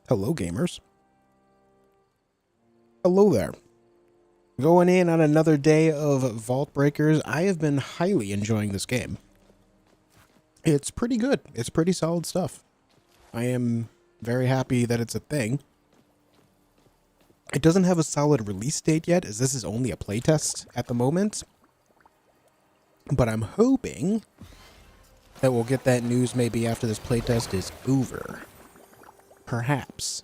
Hello, gamers. Hello there. Going in on another day of Vaultbreakers. I have been highly enjoying this game. It's pretty good. It's pretty solid stuff. I am very happy that it's a thing. It doesn't have a solid release date yet, as this is only a playtest at the moment. But I'm hoping that we'll get that news maybe after this playtest is over. Perhaps.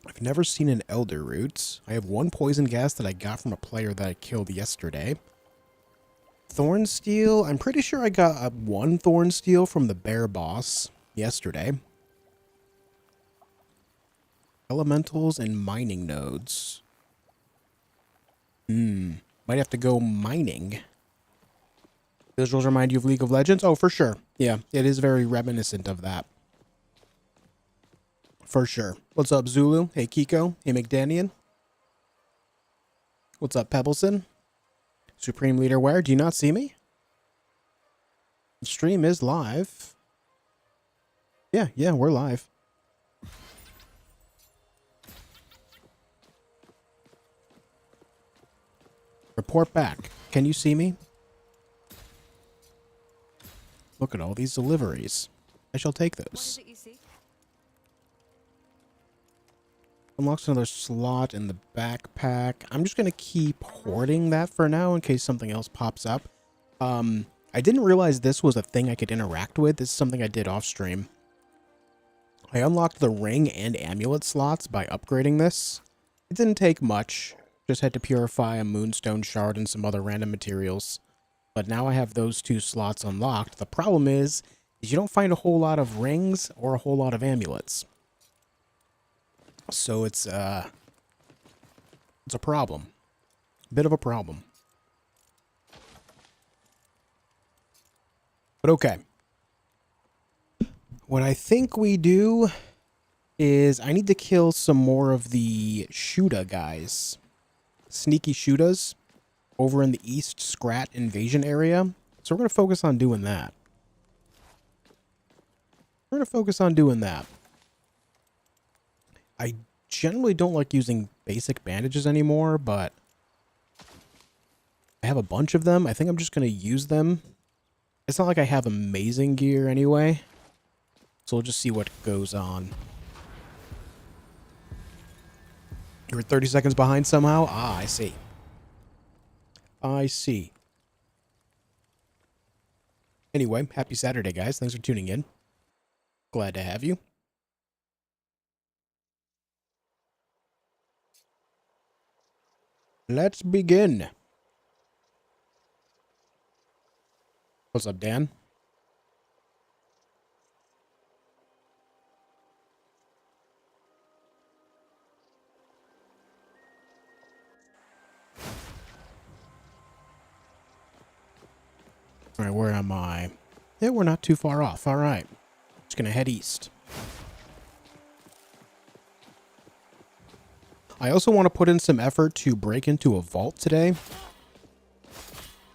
I've never seen an elder root. I have one poison gas that I got from a player that I killed yesterday. Thornsteel, I'm pretty sure I got one Thornsteel from the bear boss yesterday. Elementals and mining nodes. Might have to go mining. Visuals remind you of League of Legends? Oh, for sure. Yeah, it is very reminiscent of that. For sure. What's up, Zulu? Hey, Kiko. Hey, McDanian. What's up, Pebbleson? Supreme Leader Where? Do you not see me? The stream is live. Yeah, we're live. Report back. Can you see me? Look at all these deliveries. I shall take those. What is it you see? Unlocks another slot in the backpack. I'm just going to keep hoarding that for now in case something else pops up. I didn't realize this was a thing I could interact with. This is something I did off stream. I unlocked the ring and amulet slots by upgrading this. It didn't take much. Just had to purify a moonstone shard and some other random materials. But now I have those two slots unlocked. The problem is you don't find a whole lot of rings or a whole lot of amulets. So it's a problem. Bit of a problem. But okay. What I think we do is I need to kill some more of the Shuda guys. Sneaky Shudas over in the East Scrat invasion area. So we're going to focus on doing that. I generally don't like using basic bandages anymore, but I have a bunch of them. I think I'm just going to use them. It's not like I have amazing gear anyway, so we'll just see what goes on. You're 30 seconds behind somehow? Ah, I see. I see. Anyway, happy Saturday, guys. Thanks for tuning in. Glad to have you. Let's begin. What's up, Dan? All right, where am I? Yeah, we're not too far off. All right. Just gonna head east. I also want to put in some effort to break into a vault today.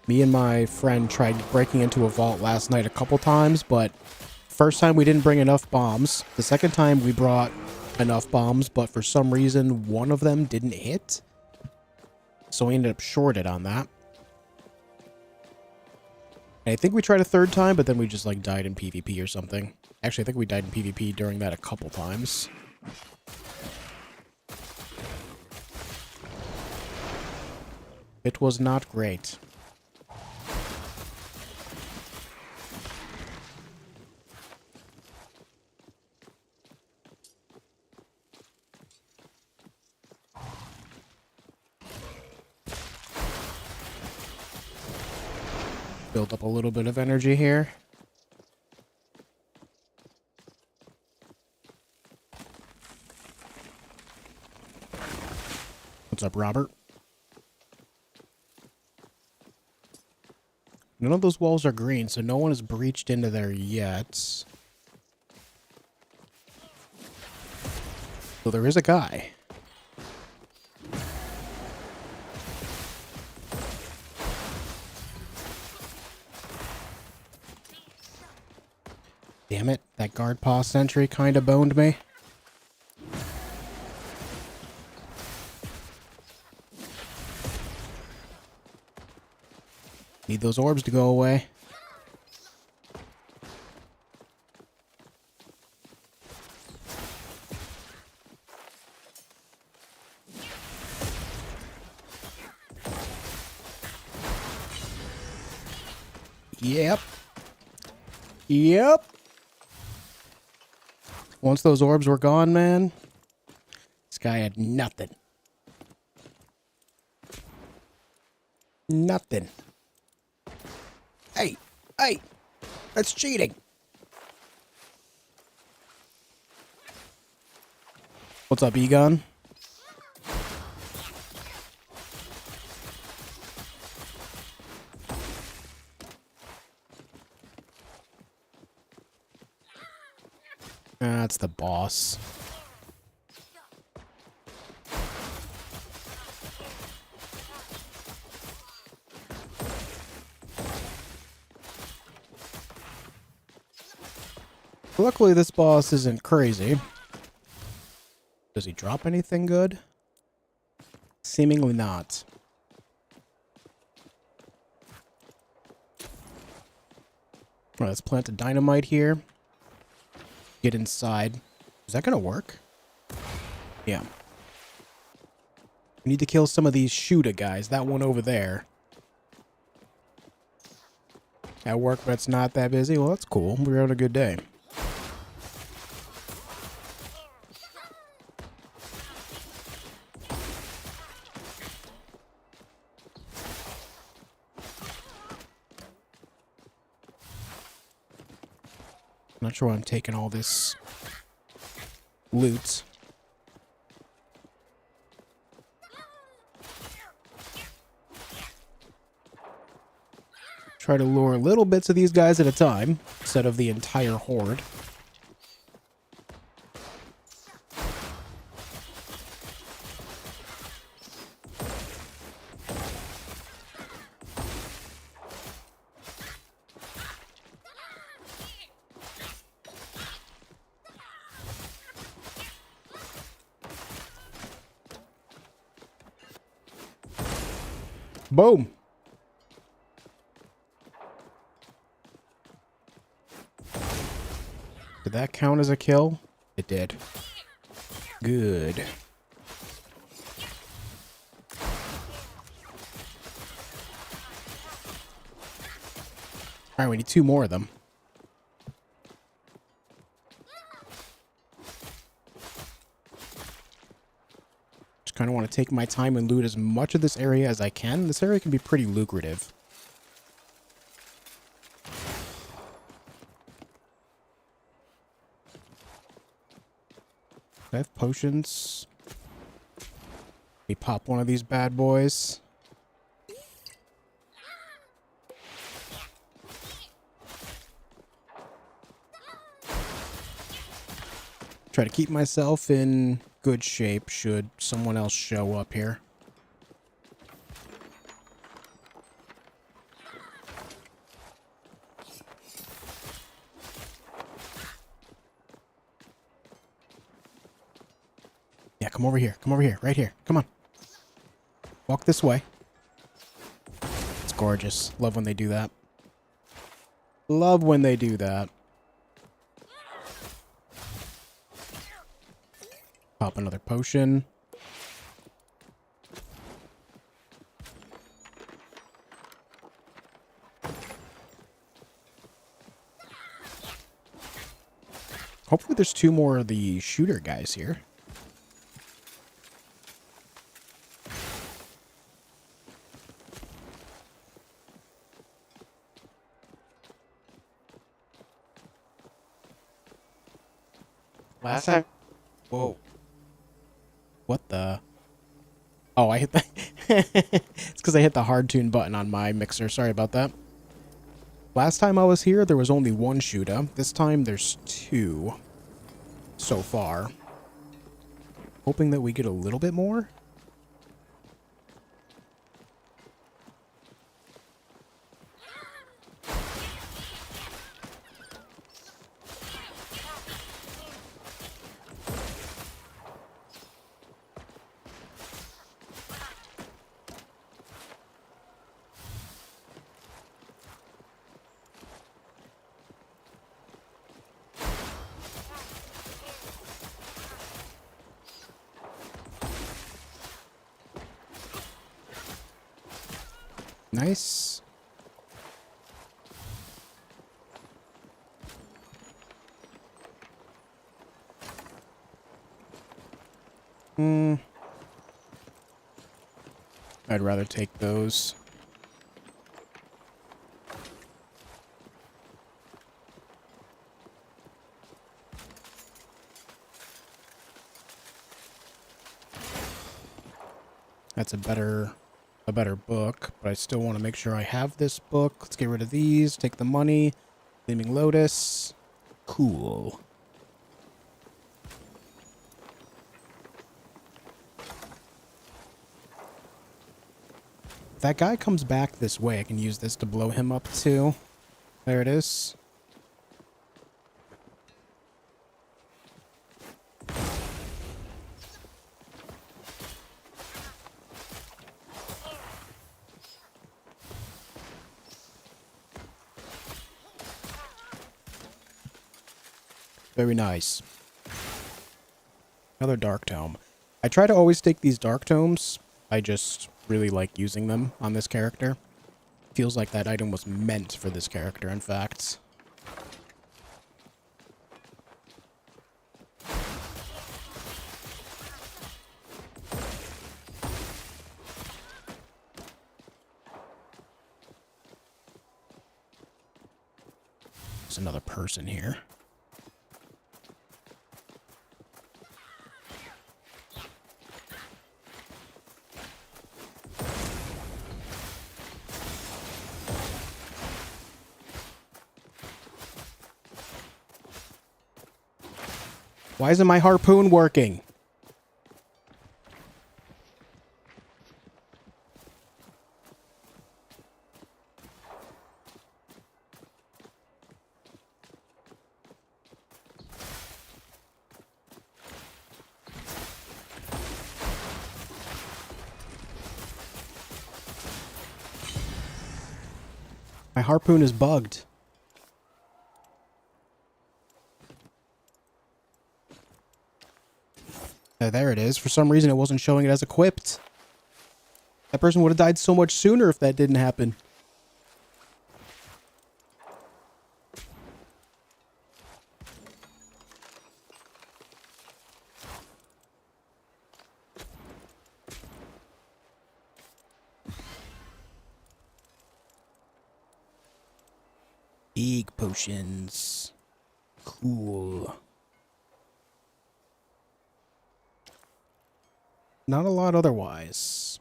Me and my friend tried breaking into a vault last night a couple times, but first time we didn't bring enough bombs. The second time we brought enough bombs, but for some reason one of them didn't hit. So we ended up shorted on that. And I think we tried a third time, but then we just like died in PvP or something. Actually, I think we died in PvP during that a couple times. It was not great. Build up a little bit of energy here. What's up, Robert? None of those walls are green, so no one has breached into there yet. So there is a guy. Damn it. That guard paw sentry kind of boned me. Need those orbs to go away. Yep. Yep. Once those orbs were gone, man, this guy had nothing. Nothing. Hey, hey, that's cheating. What's up, Egon? That's the boss. Luckily, this boss isn't crazy. Does he drop anything good? Seemingly not. All right, let's plant a dynamite here. Get inside. Is that gonna work? Yeah. We need to kill some of these Shuda guys. That one over there. At work, but it's not that busy. Well, that's cool. We're having a good day. Not sure why I'm taking all this loot. Try to lure little bits of these guys at a time, instead of the entire horde. Boom! Did that count as a kill? It did. Good. Alright, we need 2 more of them. Just kind of want to take my time and loot as much of this area as I can. This area can be pretty lucrative. I have potions. We pop one of these bad boys. Try to keep myself in good shape should someone else show up here. Yeah, come over here. Come over here. Right here. Come on. Walk this way. It's gorgeous. Love when they do that. Love when they do that. Pop another potion. Hopefully there's 2 more of the shooter guys here. Last time. Whoa. What the? Oh, I hit the... It's because I hit the hard tune button on my mixer. Sorry about that. Last time I was here, there was only 1 Shuda. This time, there's 2 so far. Hoping that we get a little bit more. Nice. I'd rather take those. That's a better book, but I still want to make sure I have this book. Let's get rid of these, take the money. Gleaming Lotus. Cool. If that guy comes back this way, I can use this to blow him up too. There it is. Very nice. Another Dark Tome. I try to always take these Dark Tomes. I just really like using them on this character. Feels like that item was meant for this character, in fact. There's another person here. Why isn't my harpoon working? My harpoon is bugged. There it is. For some reason, it wasn't showing it as equipped. That person would have died so much sooner if that didn't happen. Big potions. Cool. Not a lot otherwise.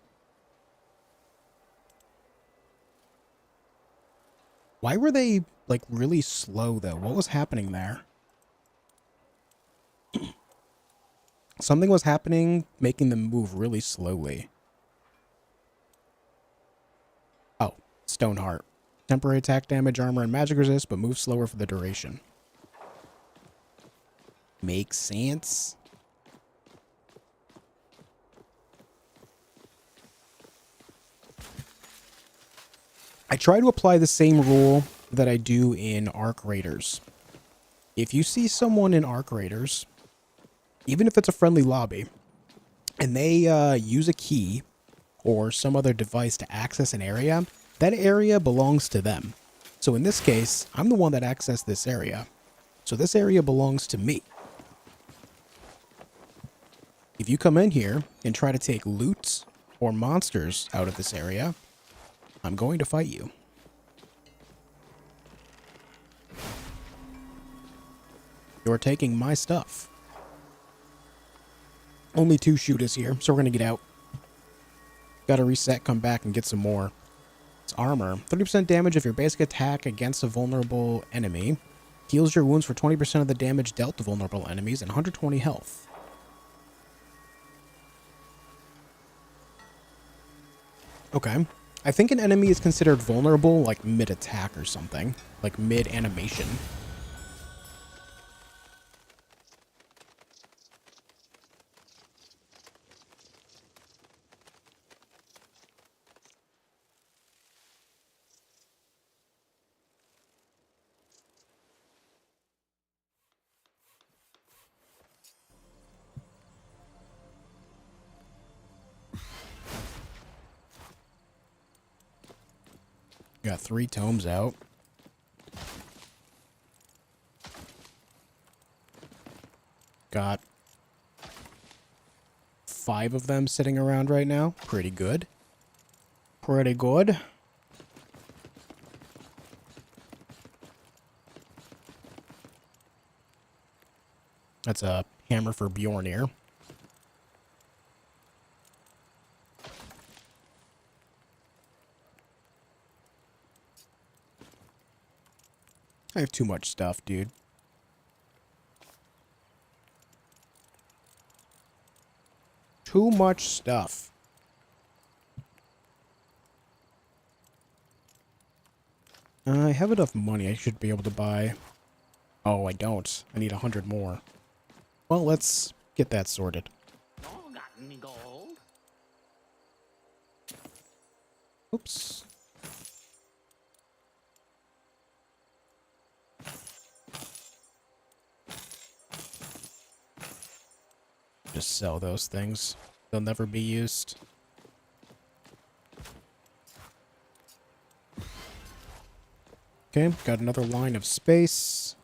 Why were they, like, really slow, though? What was happening there? Something was happening, making them move really slowly. Oh, Stoneheart. Temporary attack damage, armor, and magic resist, but move slower for the duration. Makes sense. I try to apply the same rule that I do in Arc Raiders. If you see someone in Arc Raiders, even if it's a friendly lobby, and they use a key or some other device to access an area, that area belongs to them. So in this case, I'm the one that accessed this area. So this area belongs to me. If you come in here and try to take loot or monsters out of this area, I'm going to fight you. You're taking my stuff. Only 2 Shudas here, so we're going to get out. Gotta reset, come back, and get some more. It's armor. 30% damage if your basic attack against a vulnerable enemy. Heals your wounds for 20% of the damage dealt to vulnerable enemies and 120 health. Okay. I think an enemy is considered vulnerable, like mid-attack or something. Like mid-animation. Got 3 tomes out. Got 5 of them sitting around right now. Pretty good. Pretty good. That's a hammer for Bjornir. I have too much stuff, dude. Too much stuff. I have enough money. I should be able to buy... Oh, I don't. I need 100 more. Well, let's get that sorted. Oh, got any gold? Oops. Just sell those things. They'll never be used. Okay, got another line of space.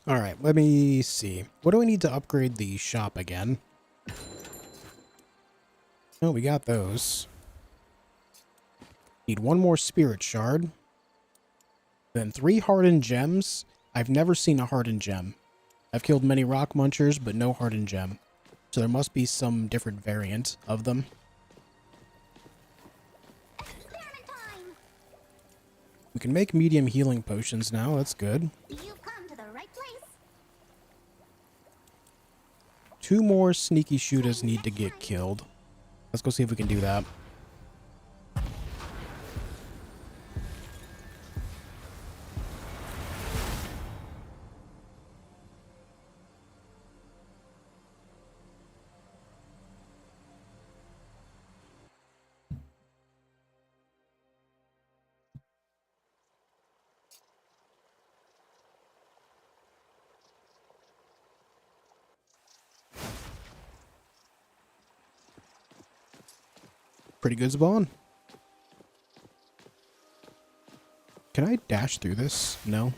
Alright, let me see. What do I need to upgrade the shop again? Oh, we got those. Need 1 more spirit shard. Then 3 hardened gems. I've never seen a hardened gem. I've killed many rock munchers, but no hardened gem. So there must be some different variant of them. We can make medium healing potions now. That's good. You've come to the right place. 2 more sneaky Shudas need to get killed. Let's go see if we can do that. Pretty good spawn. Can I dash through this? No.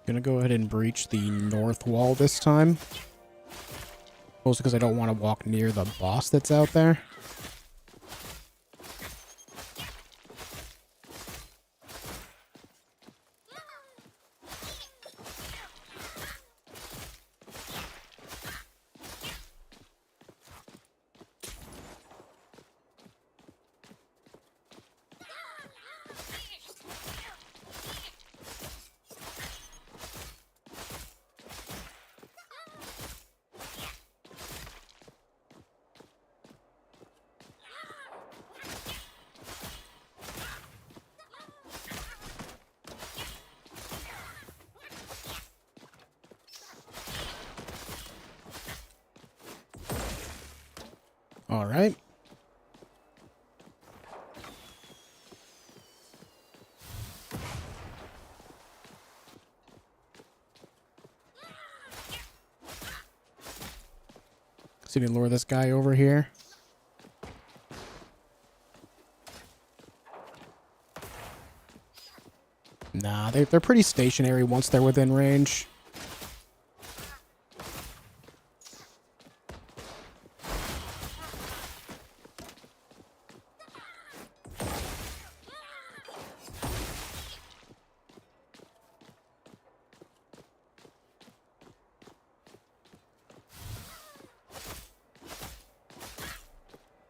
Gonna go ahead and breach the north wall this time. Mostly because I don't want to walk near the boss that's out there. All right. See if we can lure this guy over here. Nah, they're pretty stationary once they're within range.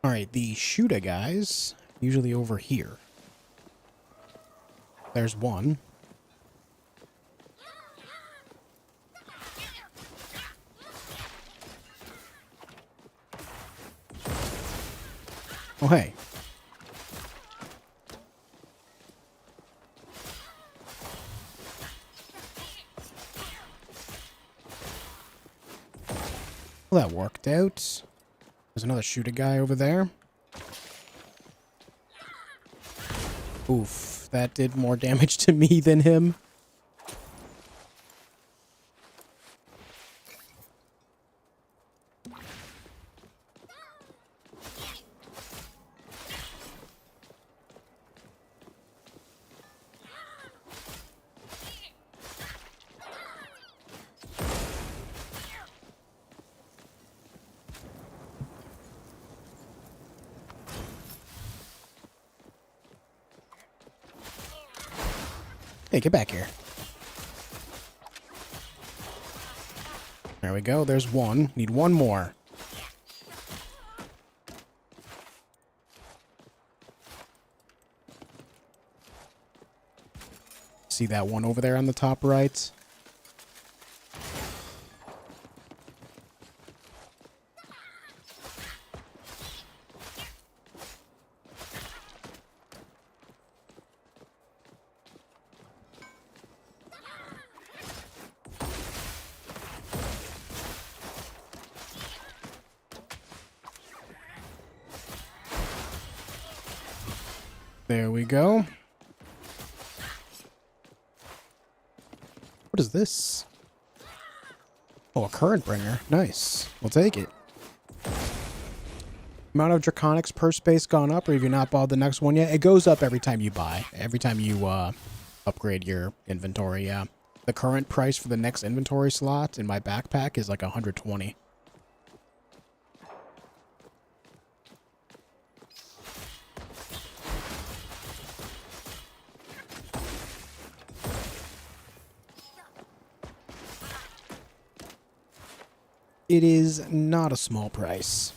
Alright, the Shuda guys, usually over here. There's one. Oh, hey. Well, that worked out. There's another Shuda guy over there. Oof, that did more damage to me than him. Hey, get back here. There we go. There's one. Need one more. See that one over there on the top right? There we go. What is this? Oh, a current bringer. Nice. We'll take it. Amount of Draconics per space gone up, or have you not bought the next one yet? It goes up every time you buy. Every time you upgrade your inventory, yeah. The current price for the next inventory slot in my backpack is like 120. It is not a small price.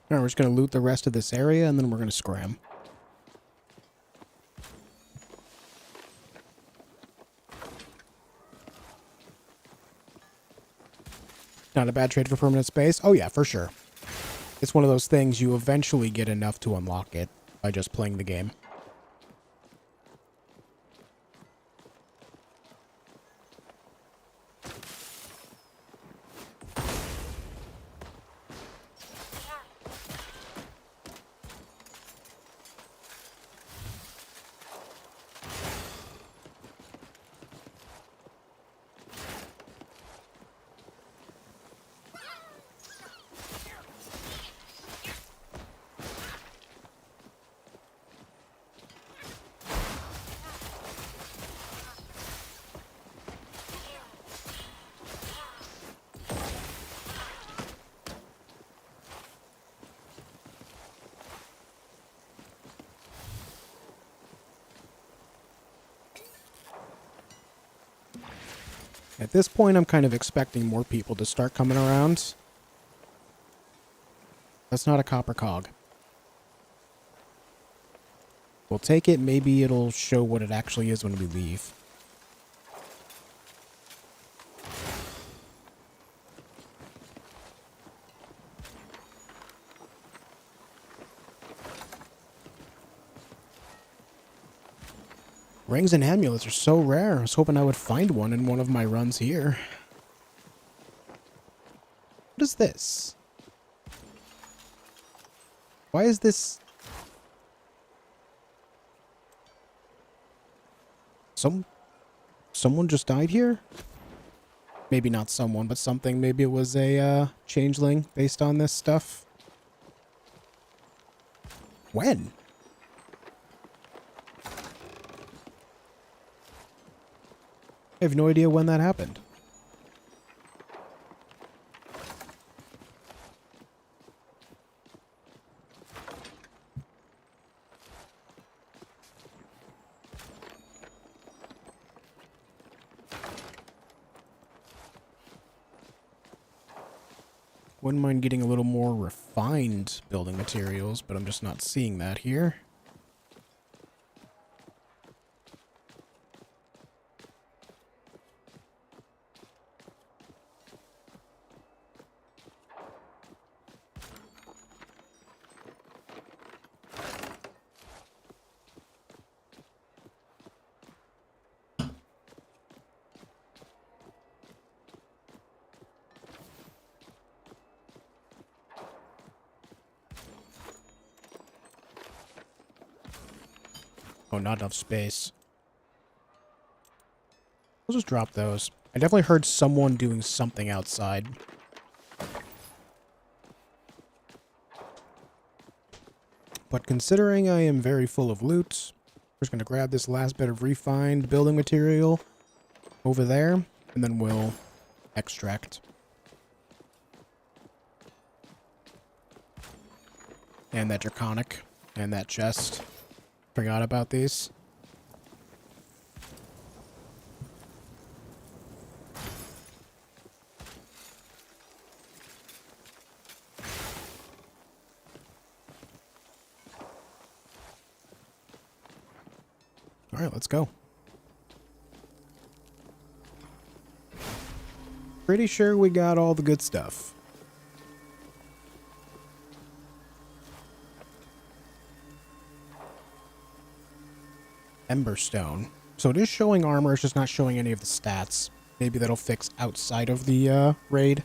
All right, we're just going to loot the rest of this area, and then we're going to scram. Not a bad trade for permanent space? Oh yeah, for sure. It's one of those things you eventually get enough to unlock it by just playing the game. At this point, I'm kind of expecting more people to start coming around. That's not a copper cog. We'll take it. Maybe it'll show what it actually is when we leave. Rings and amulets are so rare. I was hoping I would find one in one of my runs here. What is this? Why is this... Someone just died here? Maybe not someone, but something. Maybe it was a changeling based on this stuff. When? I have no idea when that happened. Wouldn't mind getting a little more refined building materials, but I'm just not seeing that here. Oh, not enough space. We'll just drop those. I definitely heard someone doing something outside. But considering I am very full of loot, we're just going to grab this last bit of refined building material over there, and then we'll extract. And that draconic, and that chest. Forgot about these. Alright, let's go. Pretty sure we got all the good stuff. Emberstone. So it is showing armor, it's just not showing any of the stats. Maybe that'll fix outside of the raid.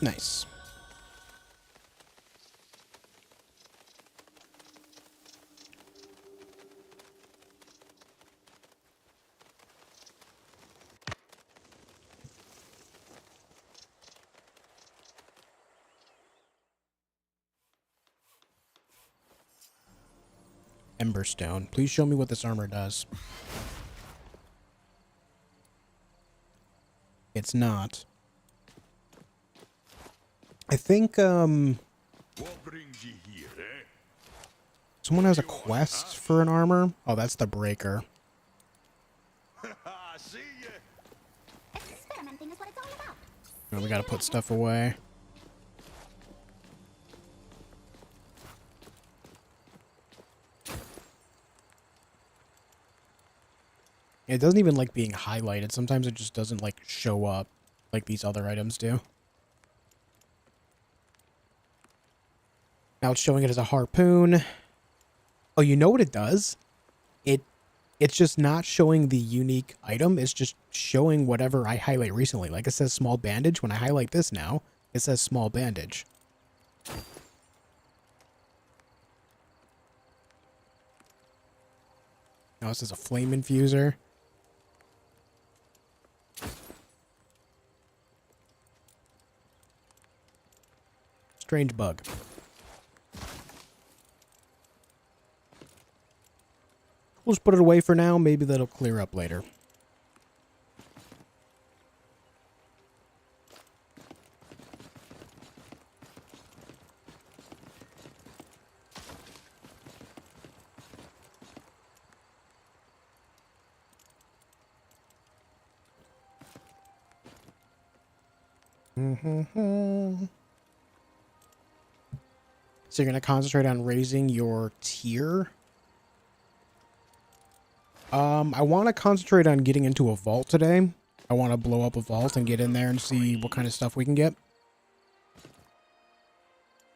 Nice. Emberstone. Please show me what this armor does. It's not. I think, What brings you here, eh? someone has a quest for an armor. Oh, that's the breaker. See ya. Experimenting is what it's all about. Oh, we gotta put stuff away. It doesn't even like being highlighted. Sometimes it just doesn't like show up like these other items do. Now it's showing it as a harpoon. Oh, you know what it does? It's just not showing the unique item. It's just showing whatever I highlight recently. Like it says small bandage. When I highlight this now, it says small bandage. Now this is a flame infuser. Strange bug. We'll just put it away for now. Maybe that'll clear up later. So you're going to concentrate on raising your tier. I want to concentrate on getting into a vault today. I want to blow up a vault and get in there and see what kind of stuff we can get.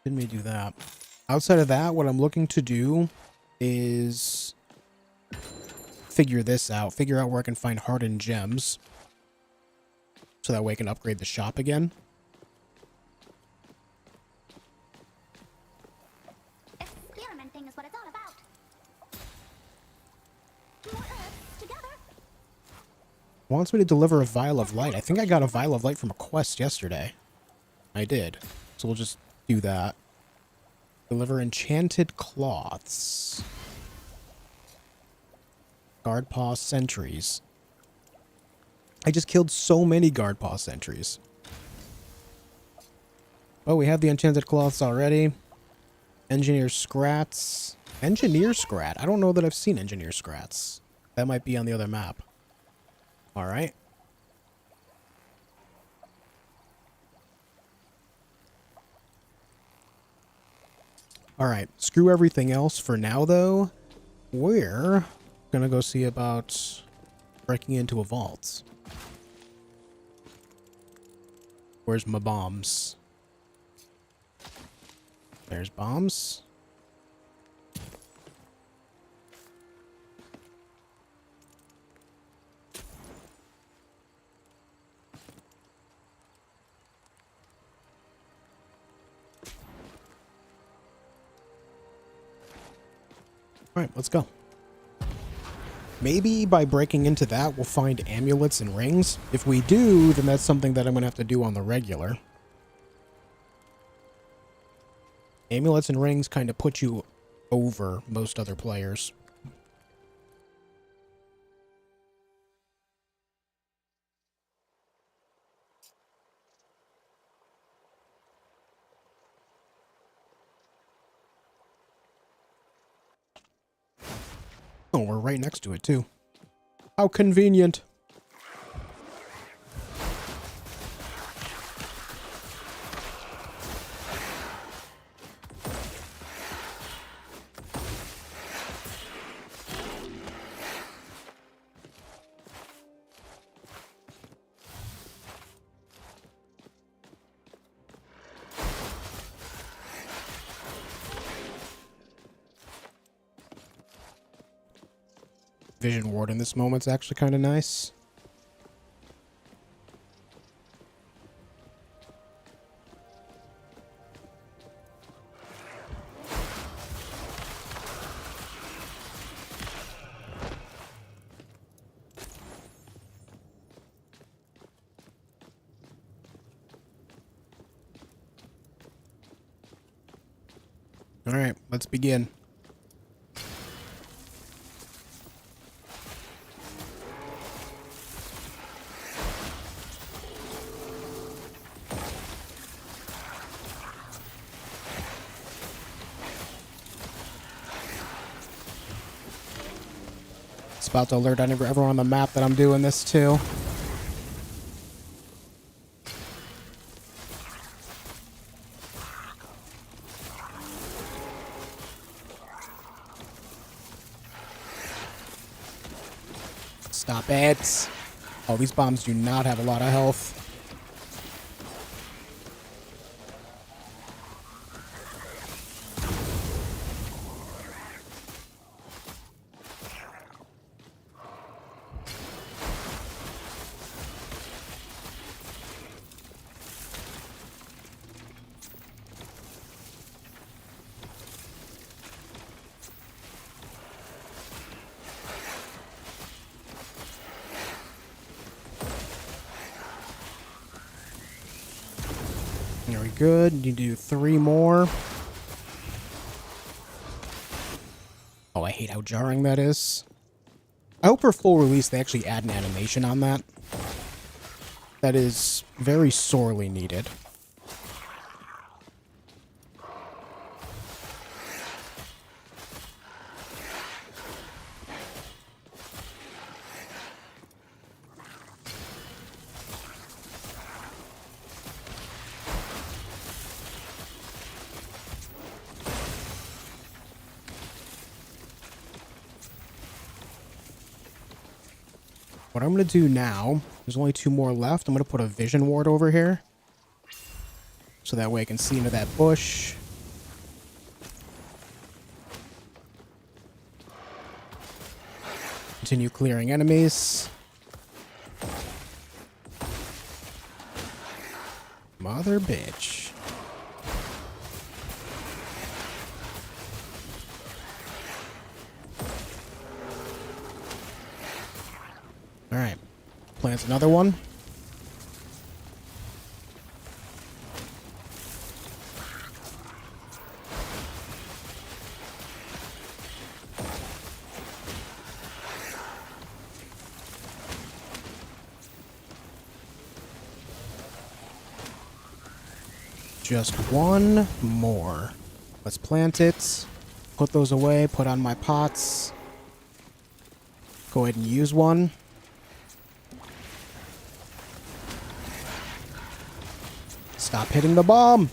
Didn't we do that? Outside of that, what I'm looking to do is figure this out. Figure out where I can find hardened gems. So that way I can upgrade the shop again. Experimenting is what it's all about. More earths together. Wants me to deliver a vial of light. I think I got a vial of light from a quest yesterday. I did. So we'll just do that. Deliver enchanted cloths. Guard paw sentries. I just killed so many guard paw sentries. Oh, we have the enchanted cloths already. Engineer scrats. Engineer scrat? I don't know that I've seen engineer scrats. That might be on the other map. Alright. Alright, screw everything else for now, though. We're gonna go see about breaking into a vault. Where's my bombs? There's bombs. Alright, let's go. Maybe by breaking into that, we'll find amulets and rings. If we do, then that's something that I'm going to have to do on the regular. Amulets and rings kind of put you over most other players. Oh, we're right next to it, too. How convenient. Vision ward in this moment's actually kind of nice. All right, let's begin. It's about to alert everyone on the map that I'm doing this too. Stop it. Oh, these bombs do not have a lot of health. Very good. You do 3 more. Oh, I hate how jarring that is. I hope for full release they actually add an animation on that. That is very sorely needed. What I'm going to do now, there's only 2 more left. I'm going to put a vision ward over here. So that way I can see into that bush. Continue clearing enemies. Mother bitch. Alright. Plants another one. Just 1 more. Let's plant it. Put those away. Put on my pots. Go ahead and use one. Stop hitting the bomb.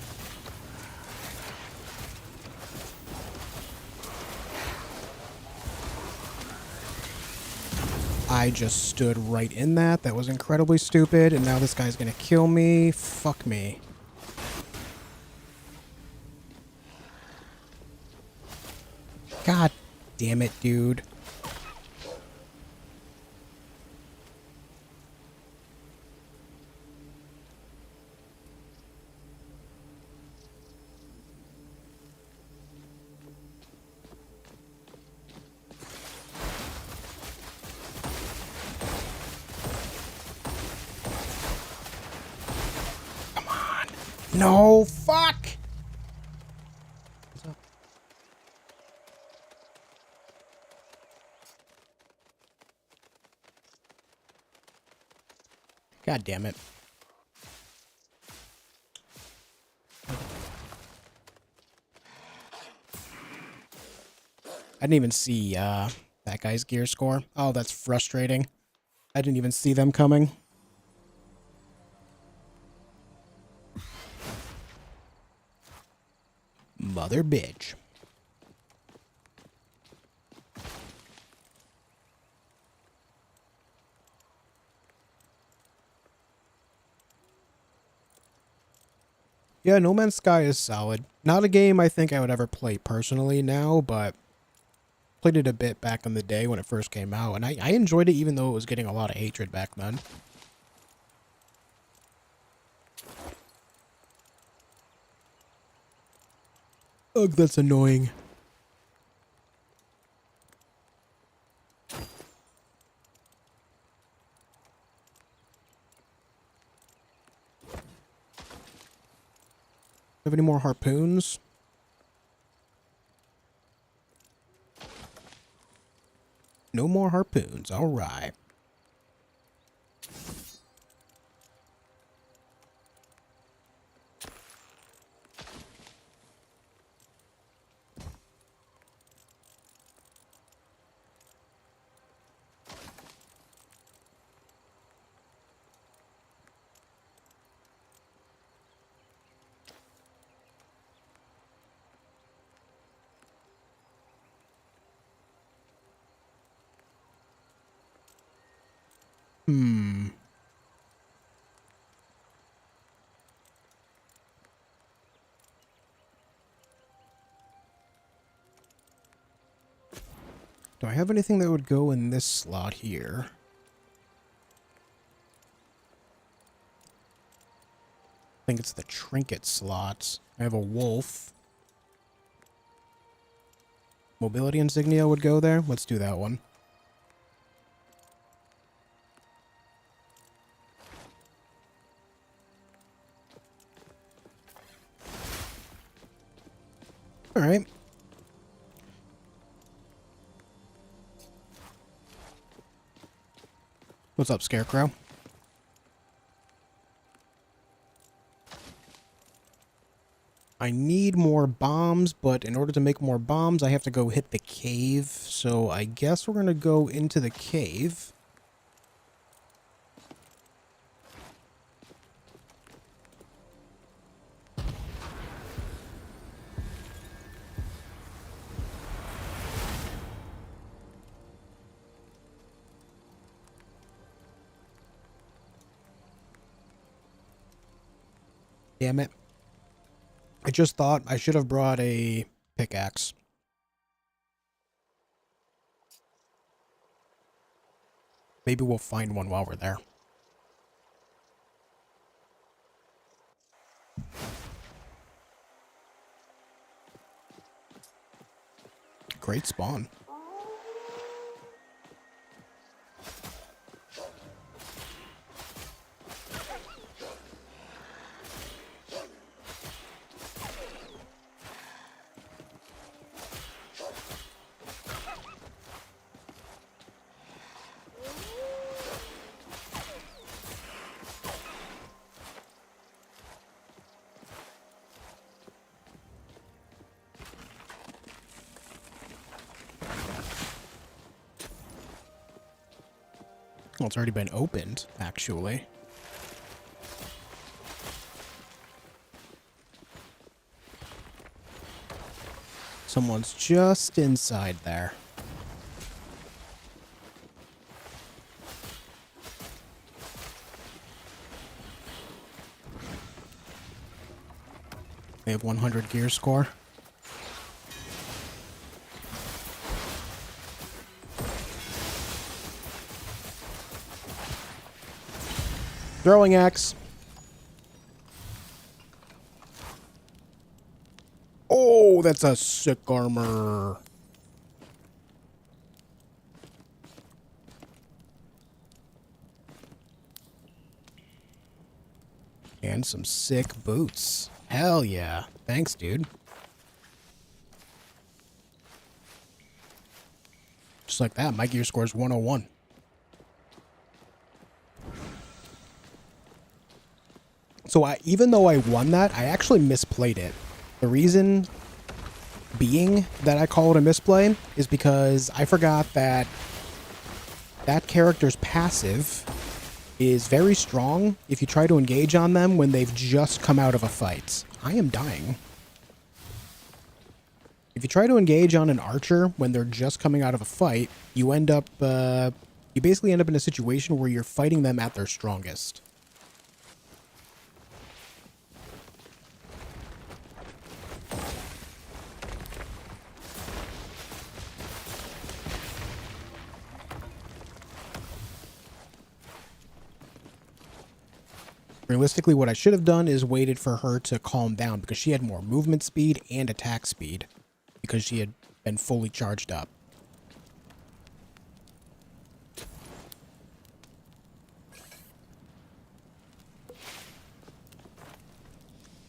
I just stood right in that. That was incredibly stupid. And now this guy's gonna kill me. Fuck me. God damn it, dude. No, fuck! What's up? God damn it. I didn't even see that guy's gear score. Oh, that's frustrating. I didn't even see them coming. Mother bitch. Yeah, No Man's Sky is solid. Not a game I think I would ever play personally now, but played it a bit back in the day when it first came out, and I enjoyed it even though it was getting a lot of hatred back then. Ugh, that's annoying. Have any more harpoons? No more harpoons. All right. Hmm. Do I have anything that would go in this slot here? I think it's the trinket slots. I have a wolf. Mobility insignia would go there. Let's do that one. All right. What's up, Scarecrow? I need more bombs, but in order to make more bombs, I have to go hit the cave. So I guess we're going to go into the cave. Damn it. I just thought I should have brought a pickaxe. Maybe we'll find one while we're there. Great spawn. Well, it's already been opened, actually. Someone's just inside there. They have 100 gear score. Throwing axe. Oh, that's a sick armor. man. Some sick boots. Hell yeah. Thanks, dude. Just like that, my gear score is 101. So even though I won that, I actually misplayed it. The reason being that I call it a misplay is because I forgot that that character's passive is very strong if you try to engage on them when they've just come out of a fight. I am dying. If you try to engage on an archer when they're just coming out of a fight, you end up, you basically end up in a situation where you're fighting them at their strongest. Realistically, what I should have done is waited for her to calm down because she had more movement speed and attack speed because she had been fully charged up.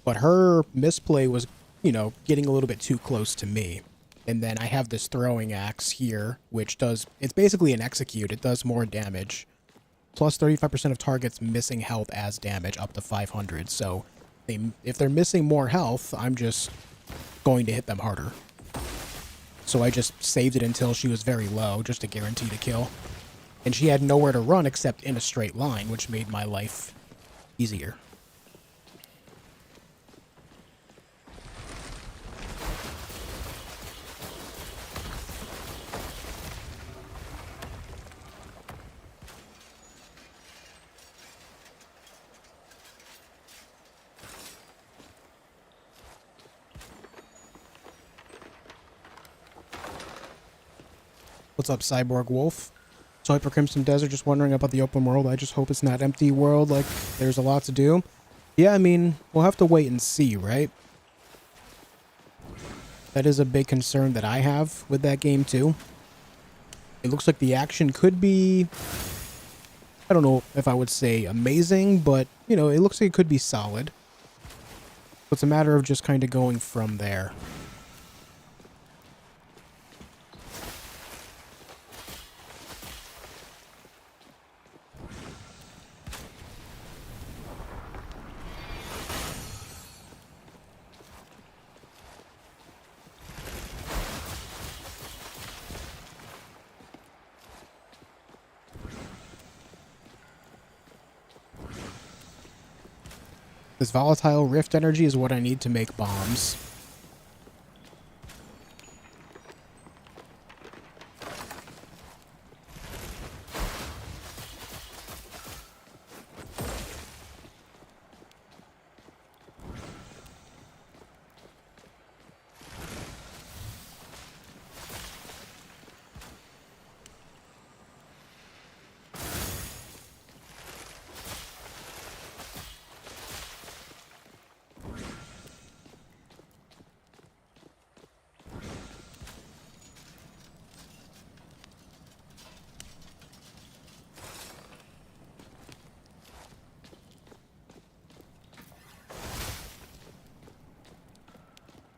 But her misplay was, you know, getting a little bit too close to me. And then I have this throwing axe here, which does, it's basically an execute. It does more damage. Plus 35% of targets missing health as damage up to 500. So if they're missing more health, I'm just going to hit them harder. So I just saved it until she was very low, just to guarantee the kill. And she had nowhere to run except in a straight line, which made my life easier. What's up, Cyborg Wolf? So Hyper Crimson Desert, just wondering about the open world. I just hope it's not empty world, like there's a lot to do. Yeah, I mean, we'll have to wait and see, right? That is a big concern that I have with that game, too. It looks like the action could be, I don't know if I would say amazing, but, you know, it looks like it could be solid. So it's a matter of just kind of going from there. This volatile rift energy is what I need to make bombs.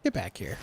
Get back here.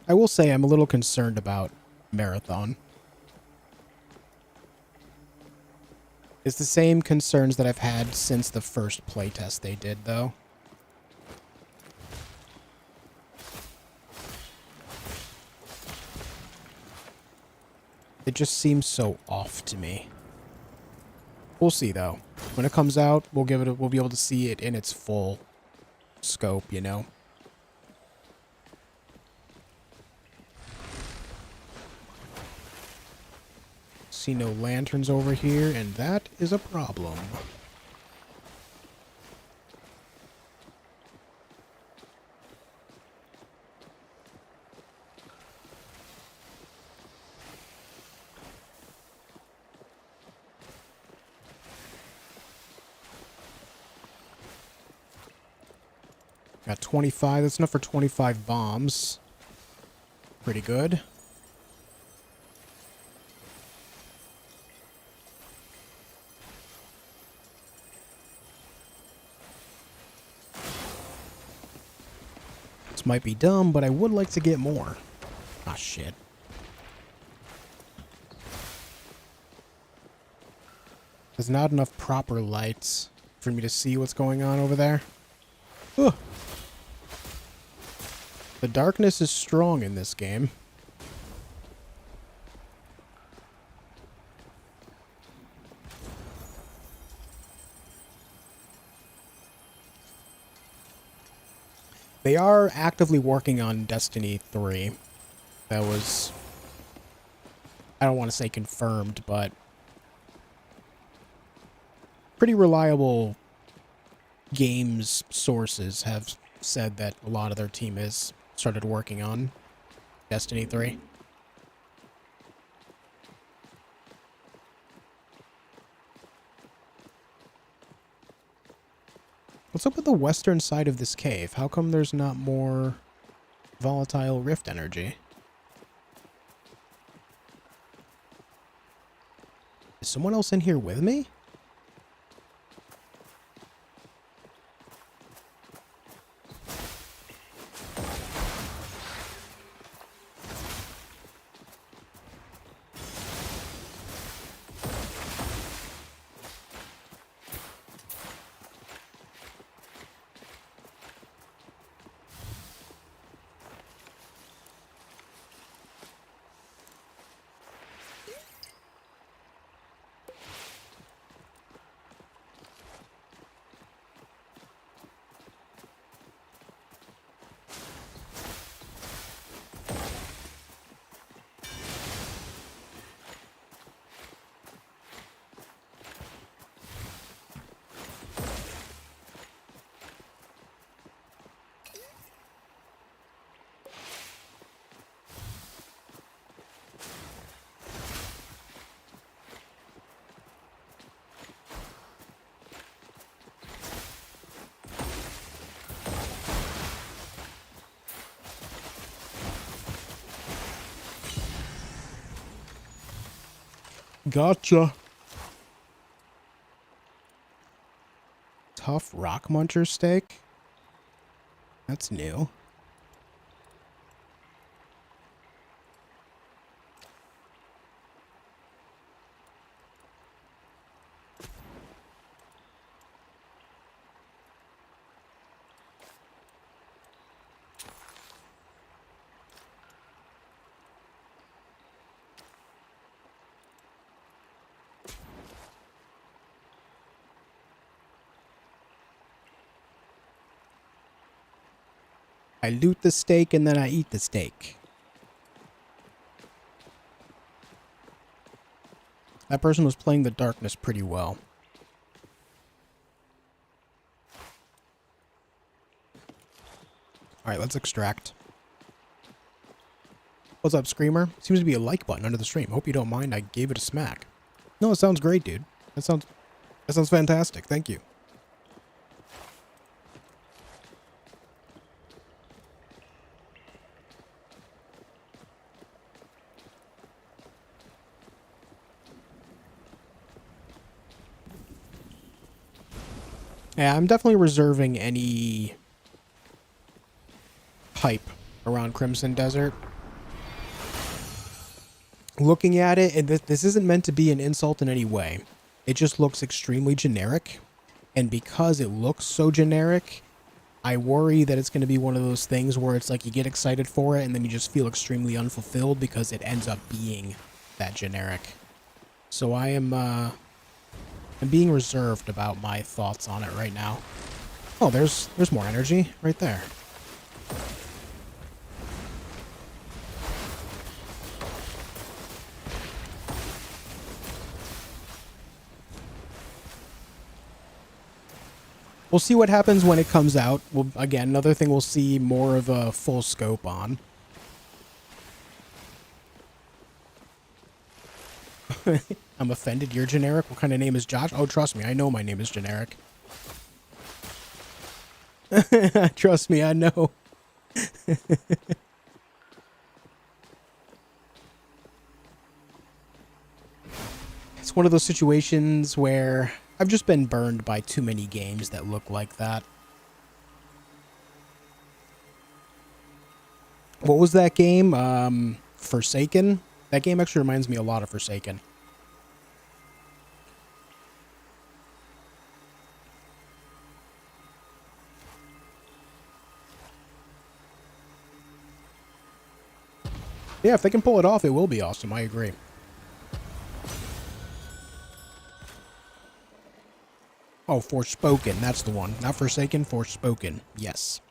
I will say I'm a little concerned about Marathon. It's the same concerns that I've had since the first playtest they did, though. It just seems so off to me. We'll see though. When it comes out, we'll be able to see it in its full scope, you know. See no lanterns over here, and that is a problem. Got 25. That's enough for 25 bombs. Pretty good. This might be dumb, but I would like to get more. Ah, shit. There's not enough proper lights for me to see what's going on over there. Ugh. The darkness is strong in this game. They are actively working on Destiny 3. That was... I don't want to say confirmed, but... pretty reliable games sources have said that a lot of their team has started working on Destiny 3. What's up with the western side of this cave? How come there's not more volatile rift energy? Is someone else in here with me? Gotcha. Tough rock muncher steak? That's new. I loot the steak and then I eat the steak. That person was playing the darkness pretty well. Alright, let's extract. What's up, Screamer? Seems to be a like button under the stream. Hope you don't mind I gave it a smack. No, it sounds great, dude. That sounds fantastic. Thank you. Yeah, I'm definitely reserving any hype around Crimson Desert. Looking at it, and this isn't meant to be an insult in any way. It just looks extremely generic. And because it looks so generic, I worry that it's going to be one of those things where it's like you get excited for it and then you just feel extremely unfulfilled because it ends up being that generic. So I am I'm being reserved about my thoughts on it right now. Oh, there's more energy right there. We'll see what happens when it comes out. Well, again, another thing we'll see more of a full scope on. I'm offended. You're generic. What kind of name is Josh? Oh, trust me. I know my name is generic. Trust me, I know. It's one of those situations where I've just been burned by too many games that look like that. What was that game? Forsaken? That game actually reminds me a lot of Forsaken. Yeah, if they can pull it off, it will be awesome. I agree. Oh, Forspoken. That's the one. Not Forsaken, Forspoken. Yes.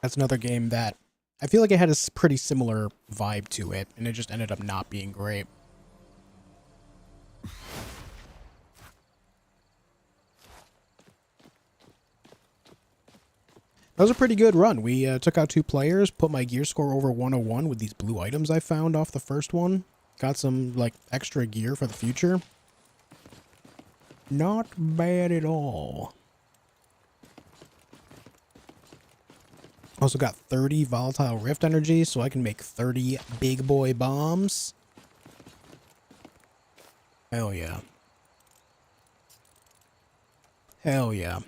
That's another game that I feel like it had a pretty similar vibe to it, and it just ended up not being great. That was a pretty good run. We took out 2 players, put my gear score over 101 with these blue items I found off the first one. Got some, like, extra gear for the future. Not bad at all. Also got 30 volatile rift energy, so I can make 30 big boy bombs. Hell yeah. Hell yeah.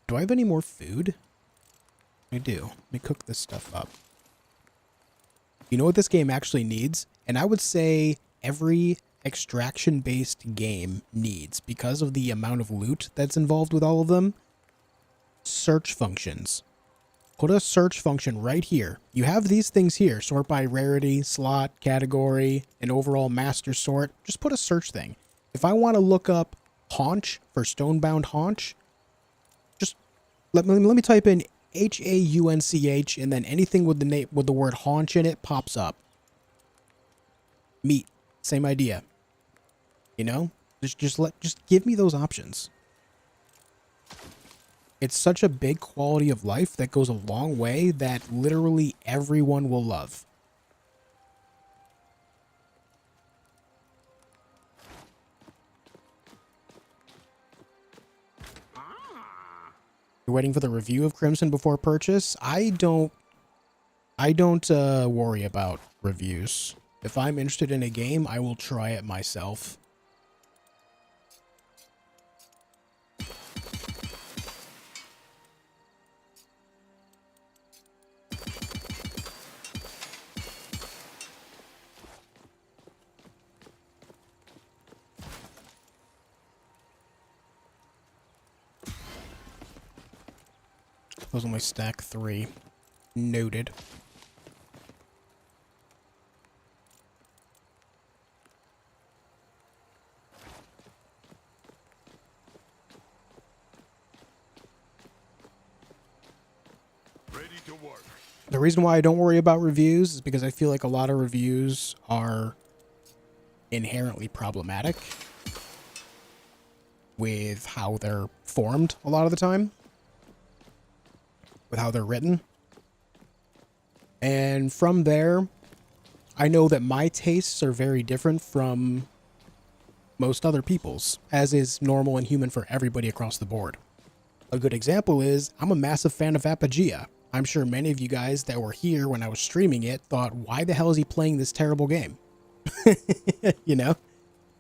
Do I have any more food? I do. Let me cook this stuff up. You know what this game actually needs? And I would say every extraction-based game needs, because of the amount of loot that's involved with all of them, search functions. Put a search function right here. You have these things here. Sort by rarity, slot, category, and overall master sort. Just put a search thing. If I want to look up haunch for stonebound haunch, just let me type in HAUNCH, and then anything with the word haunch in it pops up. Meat, same idea. You know, just give me those options. It's such a big quality of life that goes a long way that literally everyone will love. You're waiting for the review of Crimson before purchase? I don't worry about reviews. If I'm interested in a game, I will try it myself. Those are my stack 3. Noted. Ready to work. The reason why I don't worry about reviews is because I feel like a lot of reviews are inherently problematic with how they're formed a lot of the time, with how they're written. And from there, I know that my tastes are very different from most other people's, as is normal and human for everybody across the board. A good example is, I'm a massive fan of Apogea. I'm sure many of you guys that were here when I was streaming it thought, why the hell is he playing this terrible game? You know?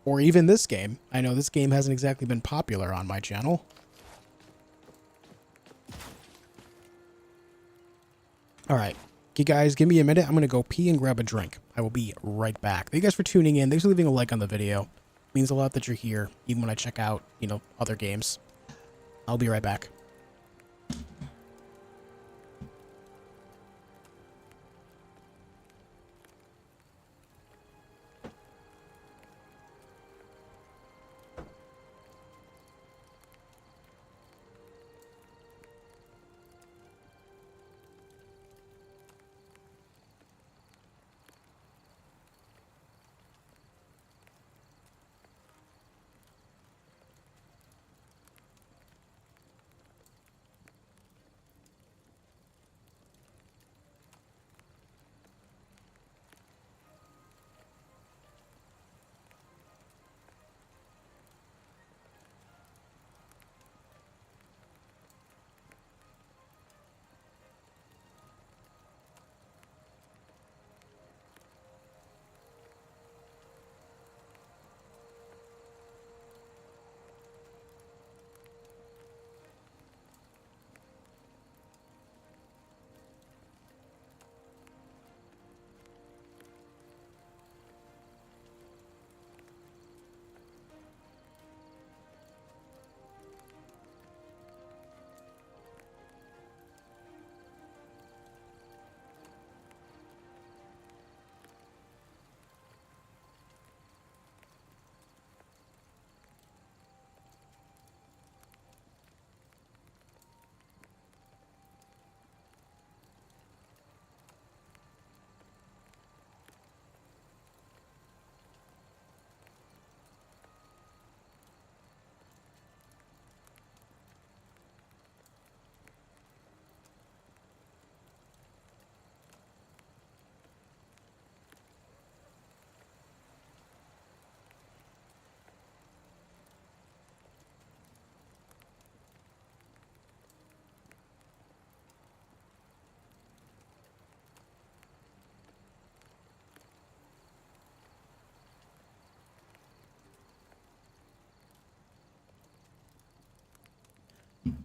Or even this game. I know this game hasn't exactly been popular on my channel. Alright. You guys, give me a minute. I'm going to go pee and grab a drink. I will be right back. Thank you guys for tuning in. Thanks for leaving a like on the video. It means a lot that you're here, even when I check out, you know, other games. I'll be right back.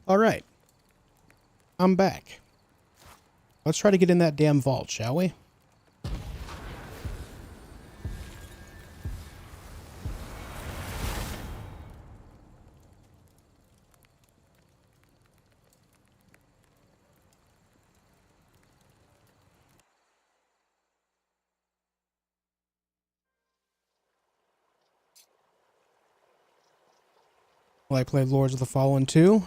All right. I'm back. Let's try to get in that damn vault, shall we? Will I play Lords of the Fallen 2?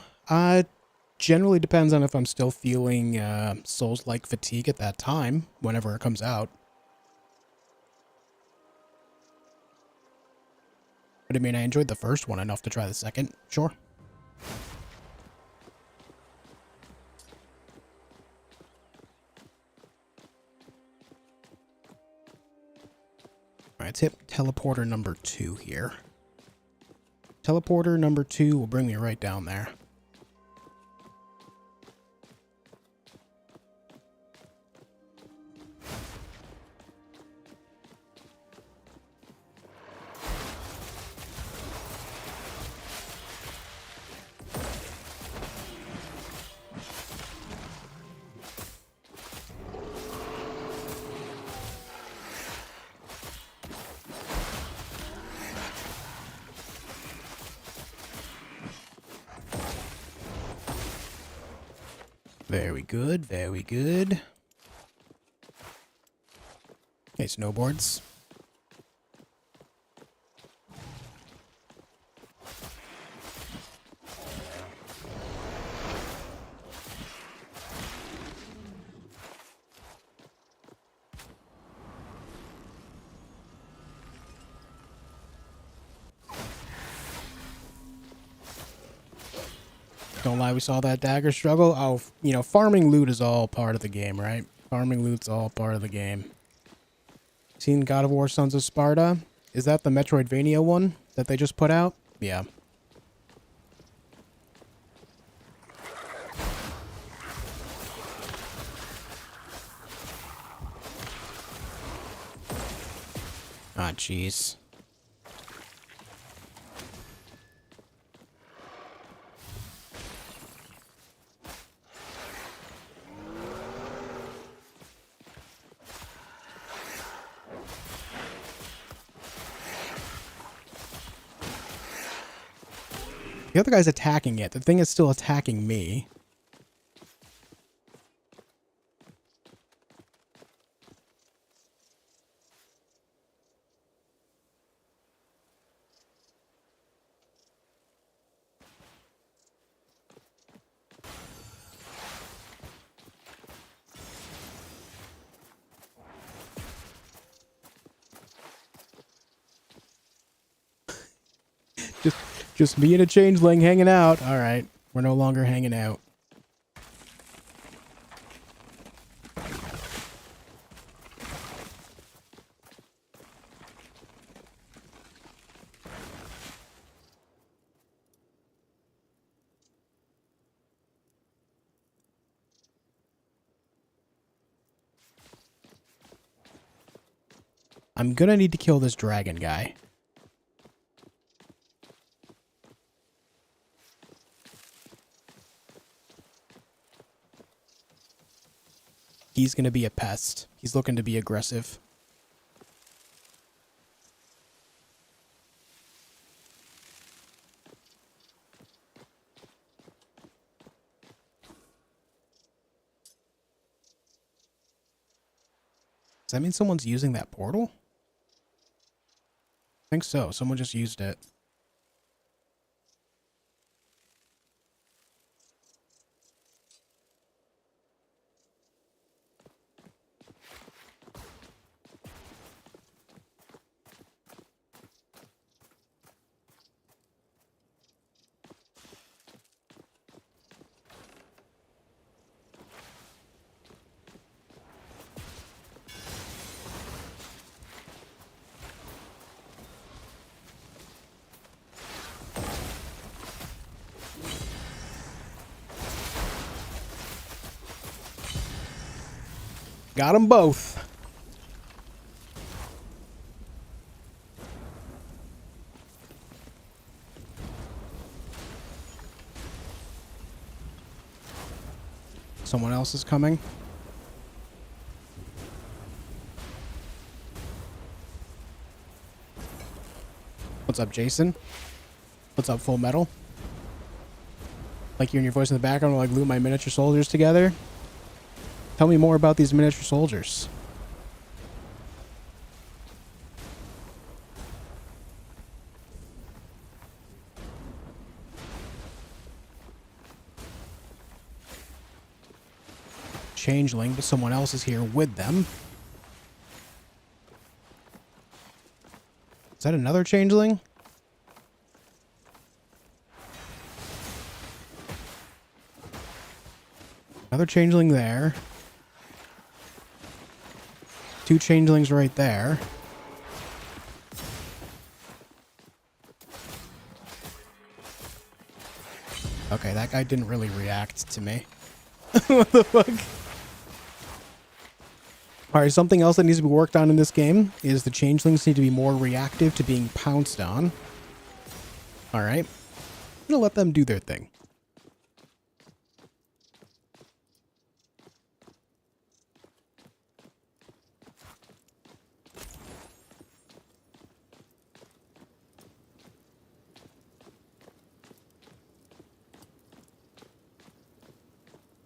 Generally depends on if I'm still feeling Souls-like fatigue at that time, whenever it comes out. But I mean, I enjoyed the first one enough to try the second. Sure. Alright, let's hit teleporter number 2 here. Teleporter number 2 will bring me right down there. Very good, very good. Okay, snowboards. Don't lie, we saw that dagger struggle. Oh, you know, farming loot is all part of the game, right? Farming loot's all part of the game. Seen God of War Sons of Sparta? Is that the Metroidvania one that they just put out? Yeah. Ah, jeez. The other guy's attacking it. The thing is still attacking me. Just me and a changeling hanging out. All right, we're no longer hanging out. I'm gonna need to kill this dragon guy. He's gonna be a pest. He's looking to be aggressive. Does that mean someone's using that portal? I think so. Someone just used it. Got them both. Someone else is coming. What's up, Jason? What's up, Full Metal? Like hearing your voice in the background while I glue my miniature soldiers together. Tell me more about these miniature soldiers. Changeling, but someone else is here with them. Is that another changeling? Another changeling there. Two changelings right there. Okay, that guy didn't really react to me. What the fuck? Alright, something else that needs to be worked on in this game is the changelings need to be more reactive to being pounced on. Alright. I'm gonna let them do their thing.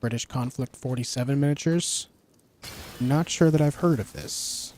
British Conflict 47 miniatures. Not sure that I've heard of this.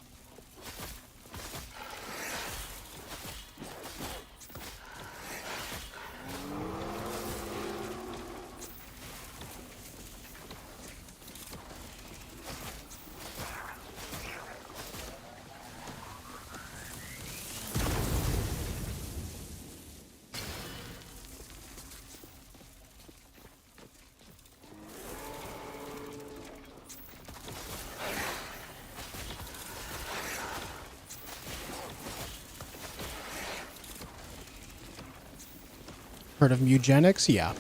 Heard of eugenics? Yeah.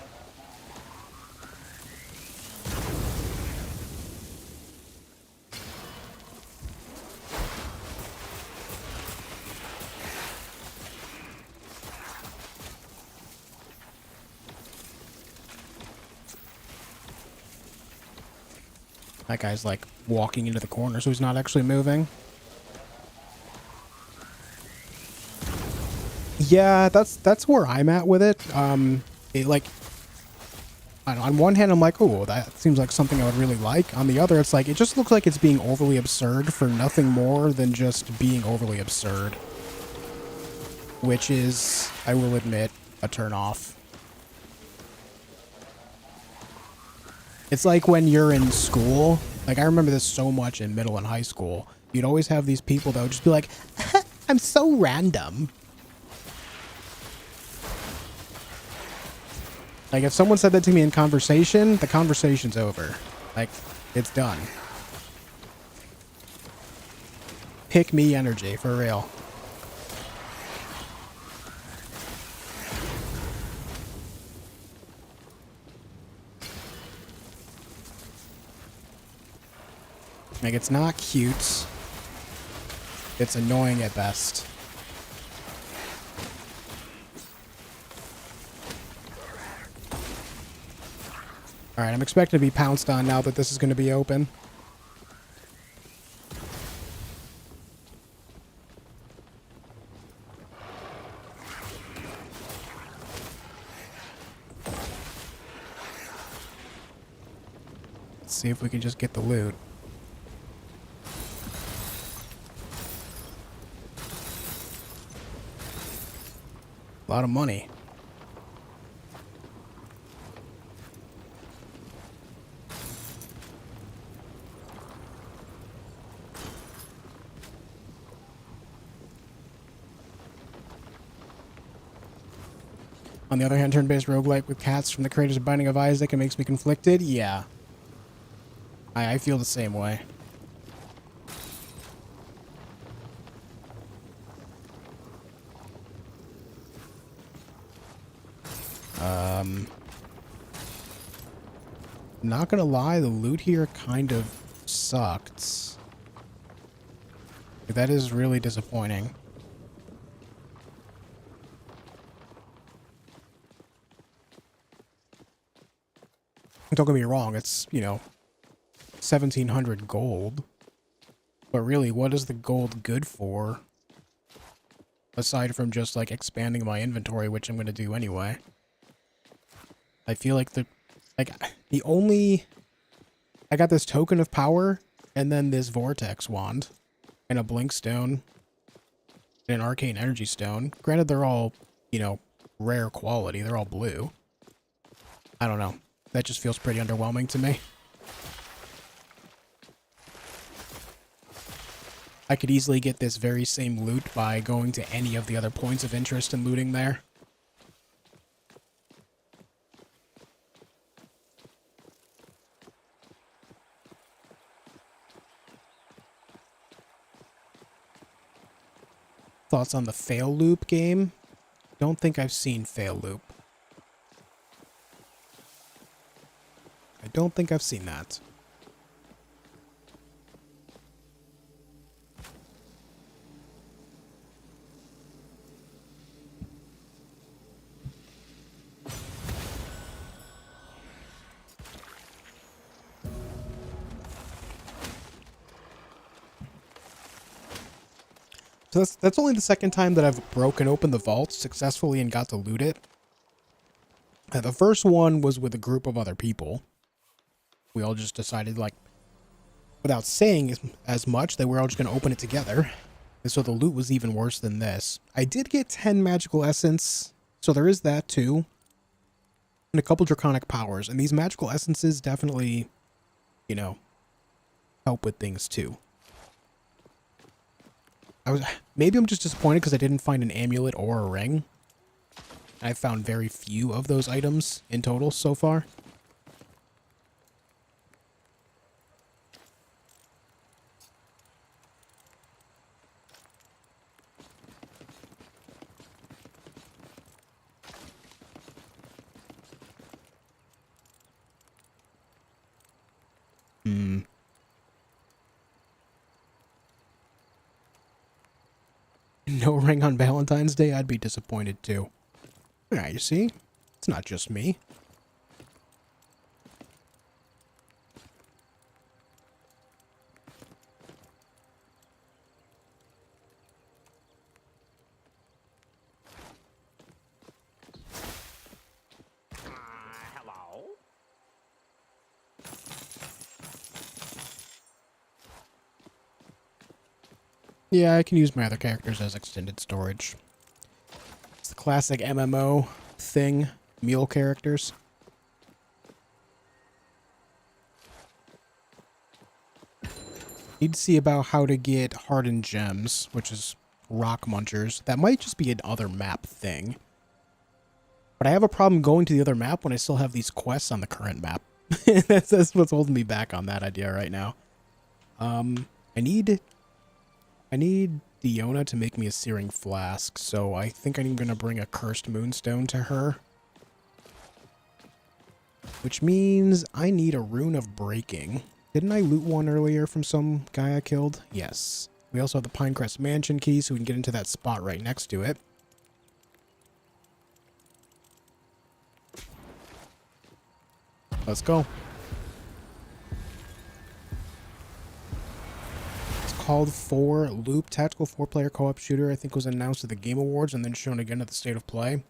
That guy's like walking into the corner, so he's not actually moving. Yeah, that's where I'm at with it. It like, I don't know, on one hand I'm like, oh, that seems like something I would really like. On the other, it's like, it just looks like it's being overly absurd for nothing more than just being overly absurd. Which is, I will admit, a turn off. It's like when you're in school, like I remember this so much in middle and high school, you'd always have these people that would just be like, I'm so random. Like, if someone said that to me in conversation, the conversation's over. Like, it's done. Pick me energy, for real. Like, it's not cute. It's annoying at best. Alright, I'm expecting to be pounced on now that this is going to be open. Let's see if we can just get the loot. A lot of money. On the other hand, turn-based roguelike with cats from the creators of Binding of Isaac, it makes me conflicted. Yeah. I feel the same way. Not gonna lie, the loot here kind of sucked. That is really disappointing. Don't get me wrong, it's, you know, 1,700 gold. But really, what is the gold good for? Aside from just, like, expanding my inventory, which I'm going to do anyway. I feel like the only... I got this token of power, and then this vortex wand, and a blink stone, and an arcane energy stone. Granted, they're all, you know, rare quality. They're all blue. I don't know. That just feels pretty underwhelming to me. I could easily get this very same loot by going to any of the other points of interest and looting there. Thoughts on the fail loop game? Don't think I've seen fail loop. I don't think I've seen that. So that's only the second time that I've broken open the vault successfully and got to loot it. The first one was with a group of other people. We all just decided, like, without saying as much, that we're all just going to open it together. And so the loot was even worse than this. I did get 10 magical essence, so there is that too. And a couple draconic powers. And these magical essences definitely, you know, help with things too. Maybe I'm just disappointed because I didn't find an amulet or a ring. I found very few of those items in total so far. No ring on Valentine's Day? I'd be disappointed too. Yeah, you see? It's not just me. Hello? Yeah, I can use my other characters as extended storage. It's the classic MMO thing. Mule characters. Need to see about how to get hardened gems, which is rock munchers. That might just be another map thing. But I have a problem going to the other map when I still have these quests on the current map. That's what's holding me back on that idea right now. I need Diona to make me a searing flask, so I think I'm gonna bring a cursed moonstone to her. Which means I need a rune of breaking. Didn't I loot one earlier from some guy I killed? Yes. We also have the Pinecrest Mansion key, so we can get into that spot right next to it. Let's go. It's called 4 Loop Tactical 4-player co-op shooter. I think was announced at the Game Awards and then shown again at the State of Play.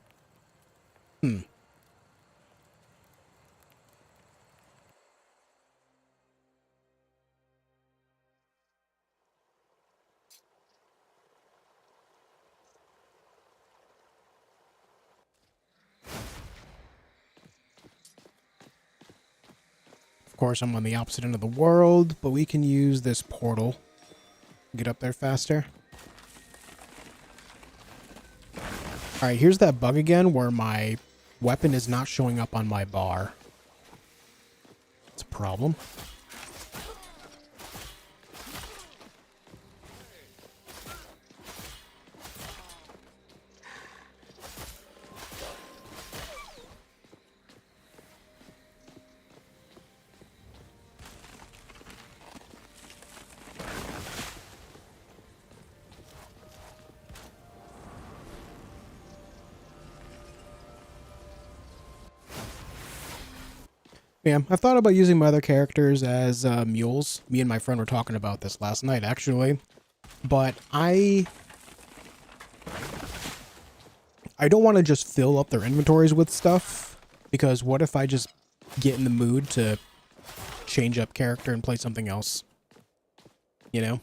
Of course, I'm on the opposite end of the world, but we can use this portal. Get up there faster. Alright, here's that bug again where my weapon is not showing up on my bar. It's a problem. Yeah, I've thought about using my other characters as mules. Me and my friend were talking about this last night, actually. But I don't want to just fill up their inventories with stuff, because what if I just get in the mood to change up character and play something else? You know?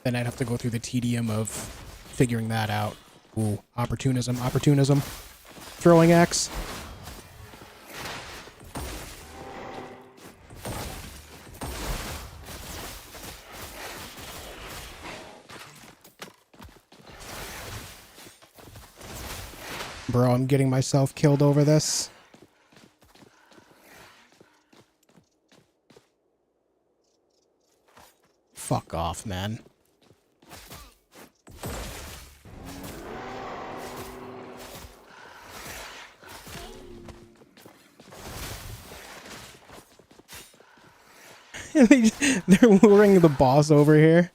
Then I'd have to go through the tedium of figuring that out. Ooh, opportunism, opportunism. Throwing axe. Bro, I'm getting myself killed over this. Fuck off, man. They're luring the boss over here.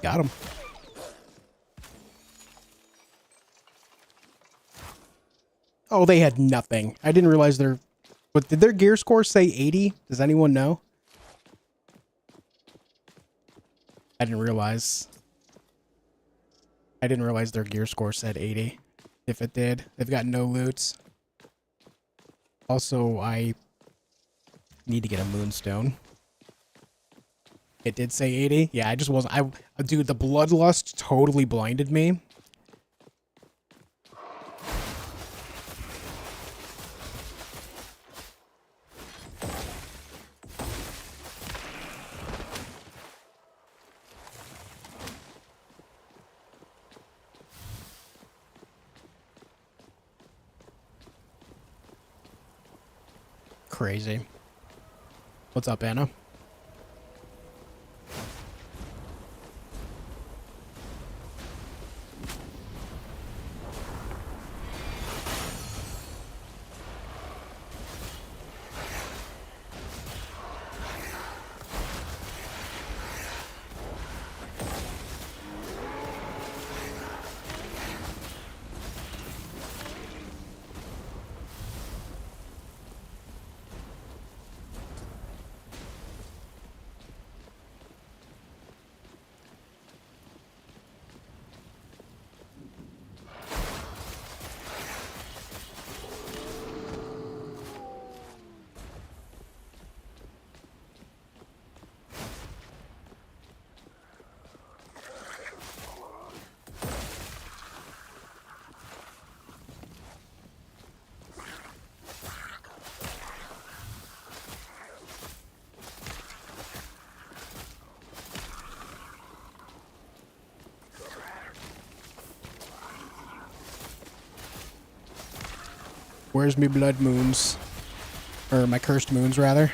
Got him. Oh, they had nothing. I didn't realize their... But did their gear score say 80? Does anyone know? I didn't realize. I didn't realize their gear score said 80. If it did, they've got no loot. Also, I need to get a moonstone. It did say 80? Yeah, I just wasn't... Dude, the bloodlust totally blinded me. Crazy. What's up, Anna? Where's me blood moons? Or my cursed moons, rather.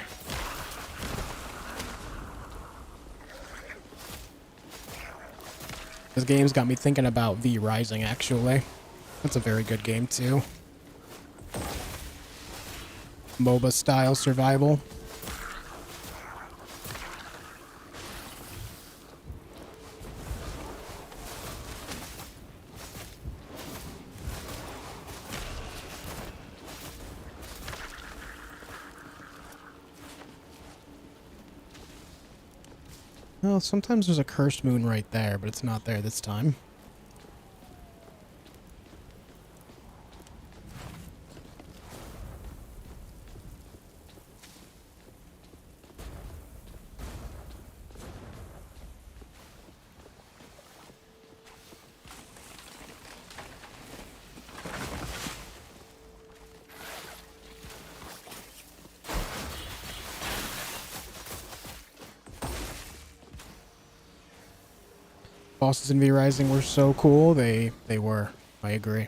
This game's got me thinking about V Rising, actually. That's a very good game, too. MOBA style survival. Well, sometimes there's a cursed moon right there, but it's not there this time. Bosses in V Rising were so cool. They were. I agree.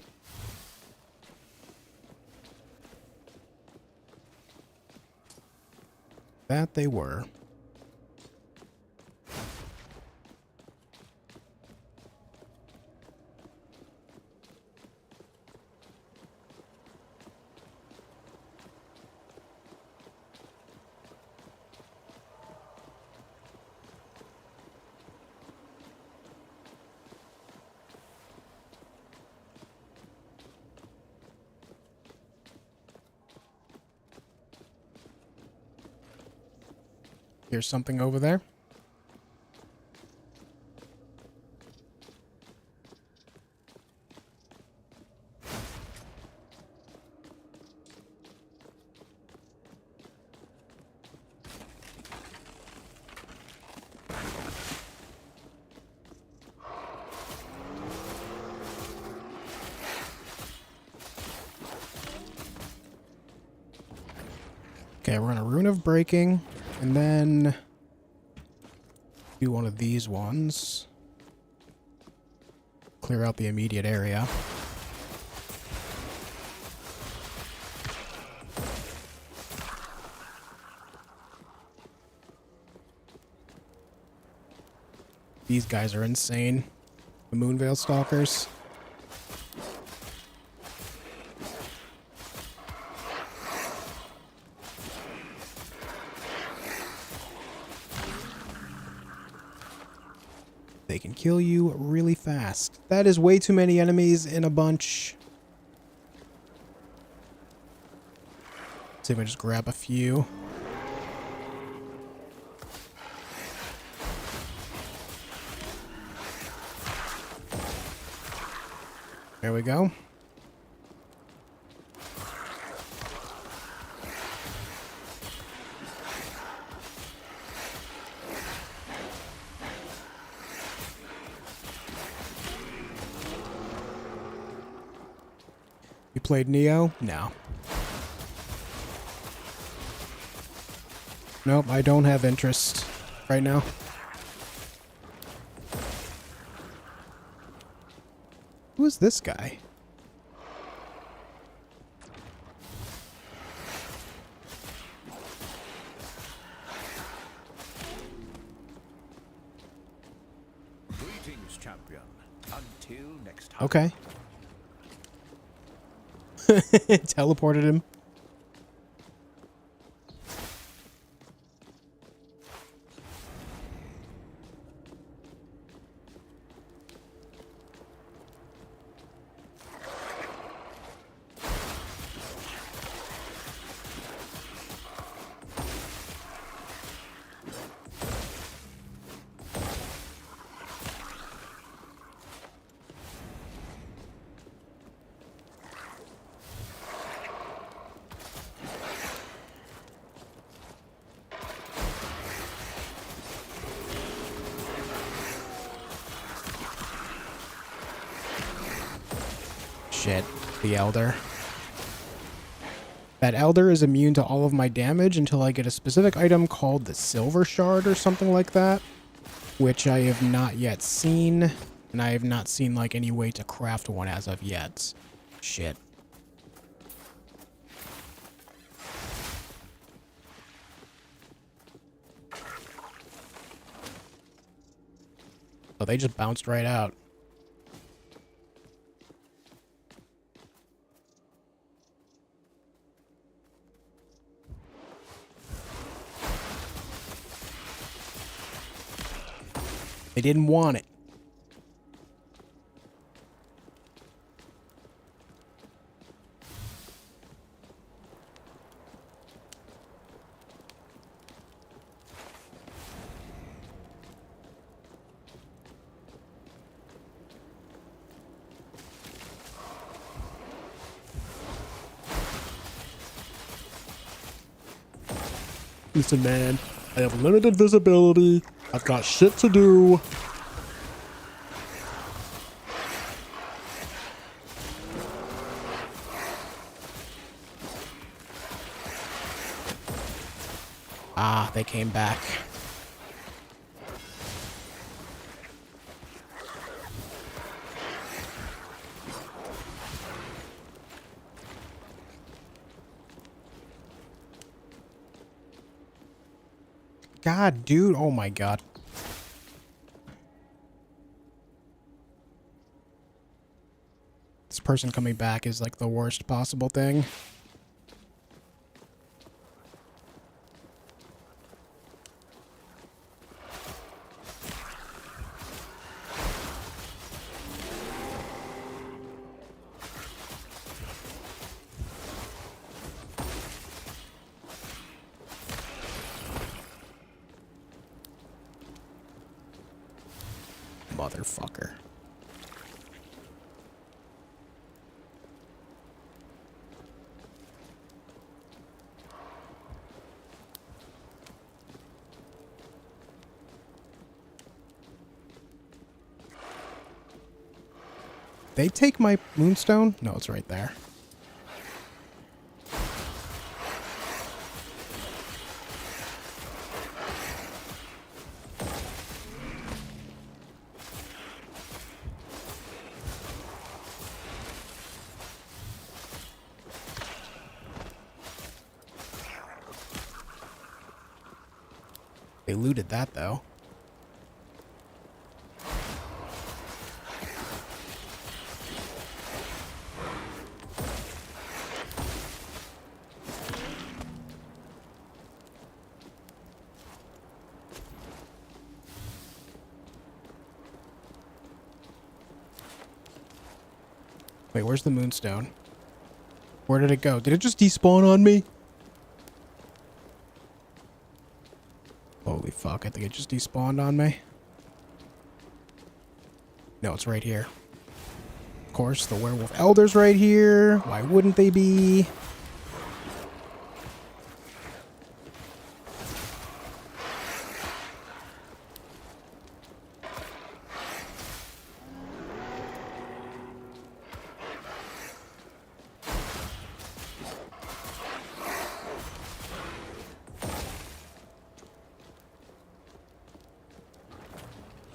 That they were. Here's something over there. Okay, we're on a Rune of Breaking, and then do one of these ones. Clear out the immediate area. These guys are insane. The Moonveil Stalkers. They can kill you really fast. That is way too many enemies in a bunch. Let's see if I just grab a few. There we go. You played Neo? No. Nope, I don't have interest right now. Who is this guy? Greetings, champion. Until next time. Okay. Teleported him. Shit, the Elder. That Elder is immune to all of my damage until I get a specific item called the Silver Shard or something like that, which I have not yet seen, and I have not seen like any way to craft one as of yet. Shit. Oh, they just bounced right out. They didn't want it. Listen, man, I have limited visibility. I've got shit to do. Ah, they came back. God, dude. Oh my God. This person coming back is like the worst possible thing. motherfucker. They take my moonstone? No, it's right there. They looted that, though. Wait, where's the moonstone? Where did it go? Did it just despawn on me? Holy fuck, I think it just despawned on me. No, it's right here. Of course, the werewolf elder's right here. Why wouldn't they be?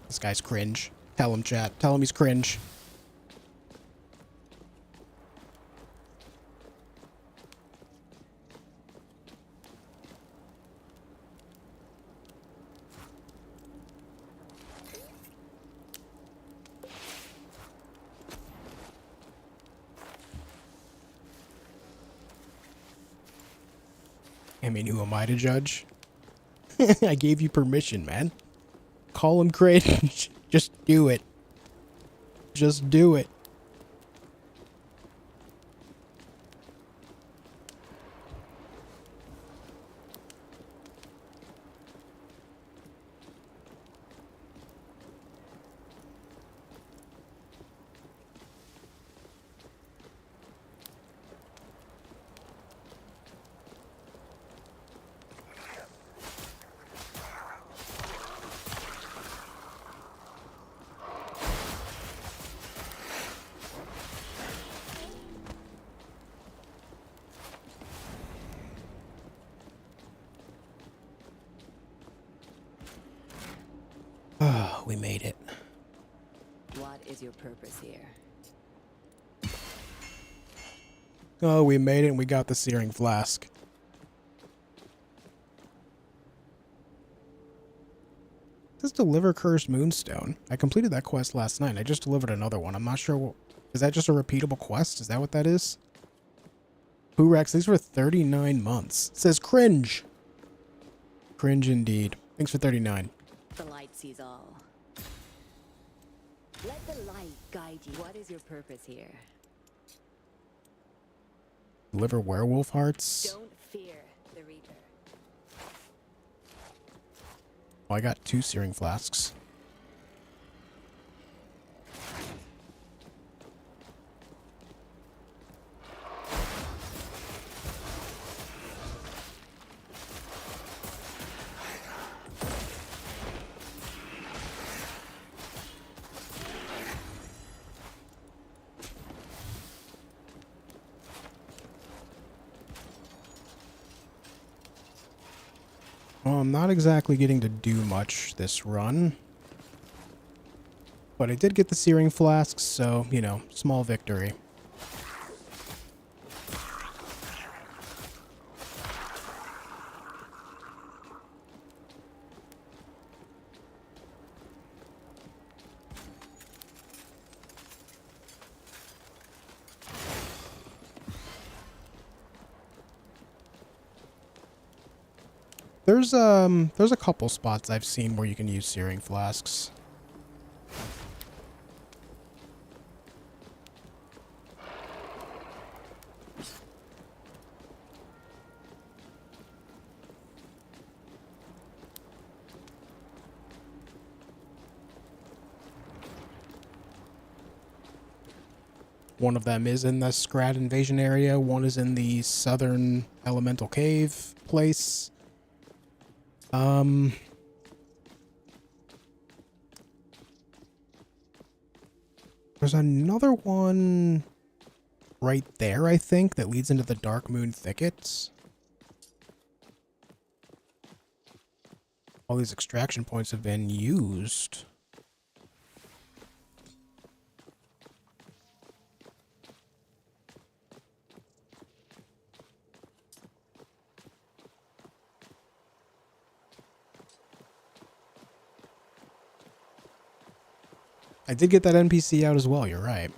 This guy's cringe. Tell him, chat. Tell him he's cringe. I mean, who am I to judge? I gave you permission, man. Call him cringe. Just do it. Just do it. Oh, we made it. What is your purpose here? Oh, we made it and we got the searing flask. This deliver cursed moonstone. I completed that quest last night. I just delivered another one. I'm not sure what... Is that just a repeatable quest? Is that what that is? Rex, these were 39 months. It says cringe. Cringe indeed. Thanks for 39. The light sees all. Let the light guide you. What is your purpose here? Deliver werewolf hearts. Don't fear the Reaper. Oh, I got 2 searing flasks. Well, I'm not exactly getting to do much this run. But I did get the searing flasks, so, you know, small victory. There's a couple spots I've seen where you can use searing flasks. One of them is in the Scrat invasion area. One is in the southern elemental cave place. There's another one right there, I think, that leads into the Dark Moon thickets. All these extraction points have been used. I did get that NPC out as well, you're right.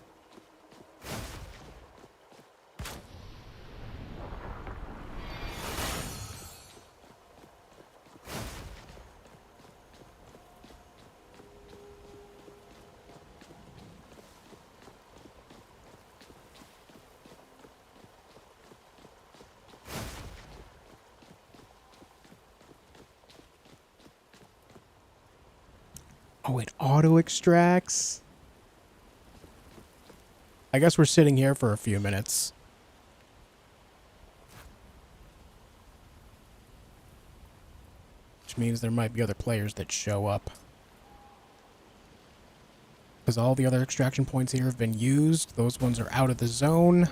Oh, it auto extracts. I guess we're sitting here for a few minutes. Which means there might be other players that show up. Because all the other extraction points here have been used. Those ones are out of the zone.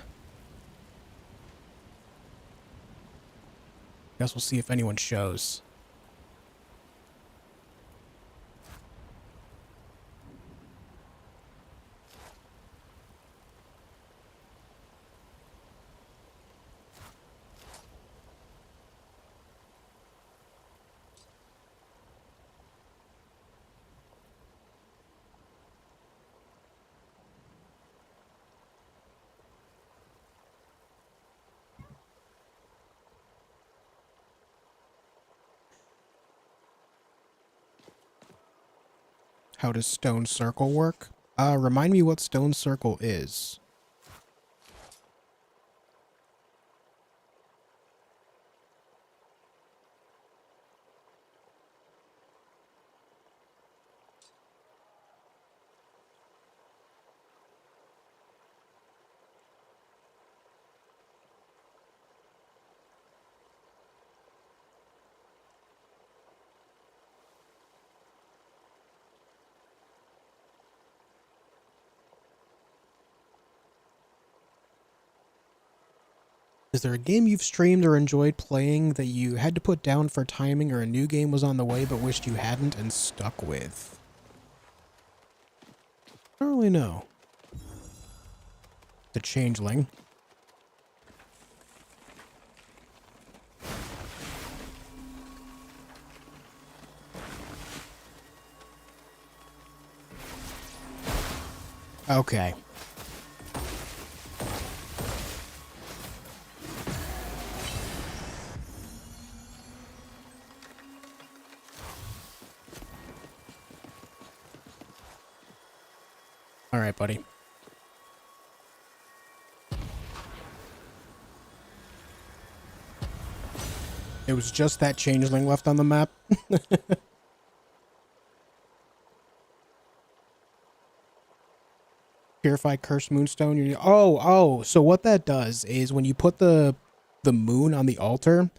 Guess we'll see if anyone shows. How does Stone Circle work? Remind me what Stone Circle is. Is there a game you've streamed or enjoyed playing that you had to put down for timing or a new game was on the way but wished you hadn't and stuck with? I don't really know. The Changeling. Okay. All right, buddy. It was just that changeling left on the map. Purify cursed moonstone. So what that does is when you put the moon on the altar,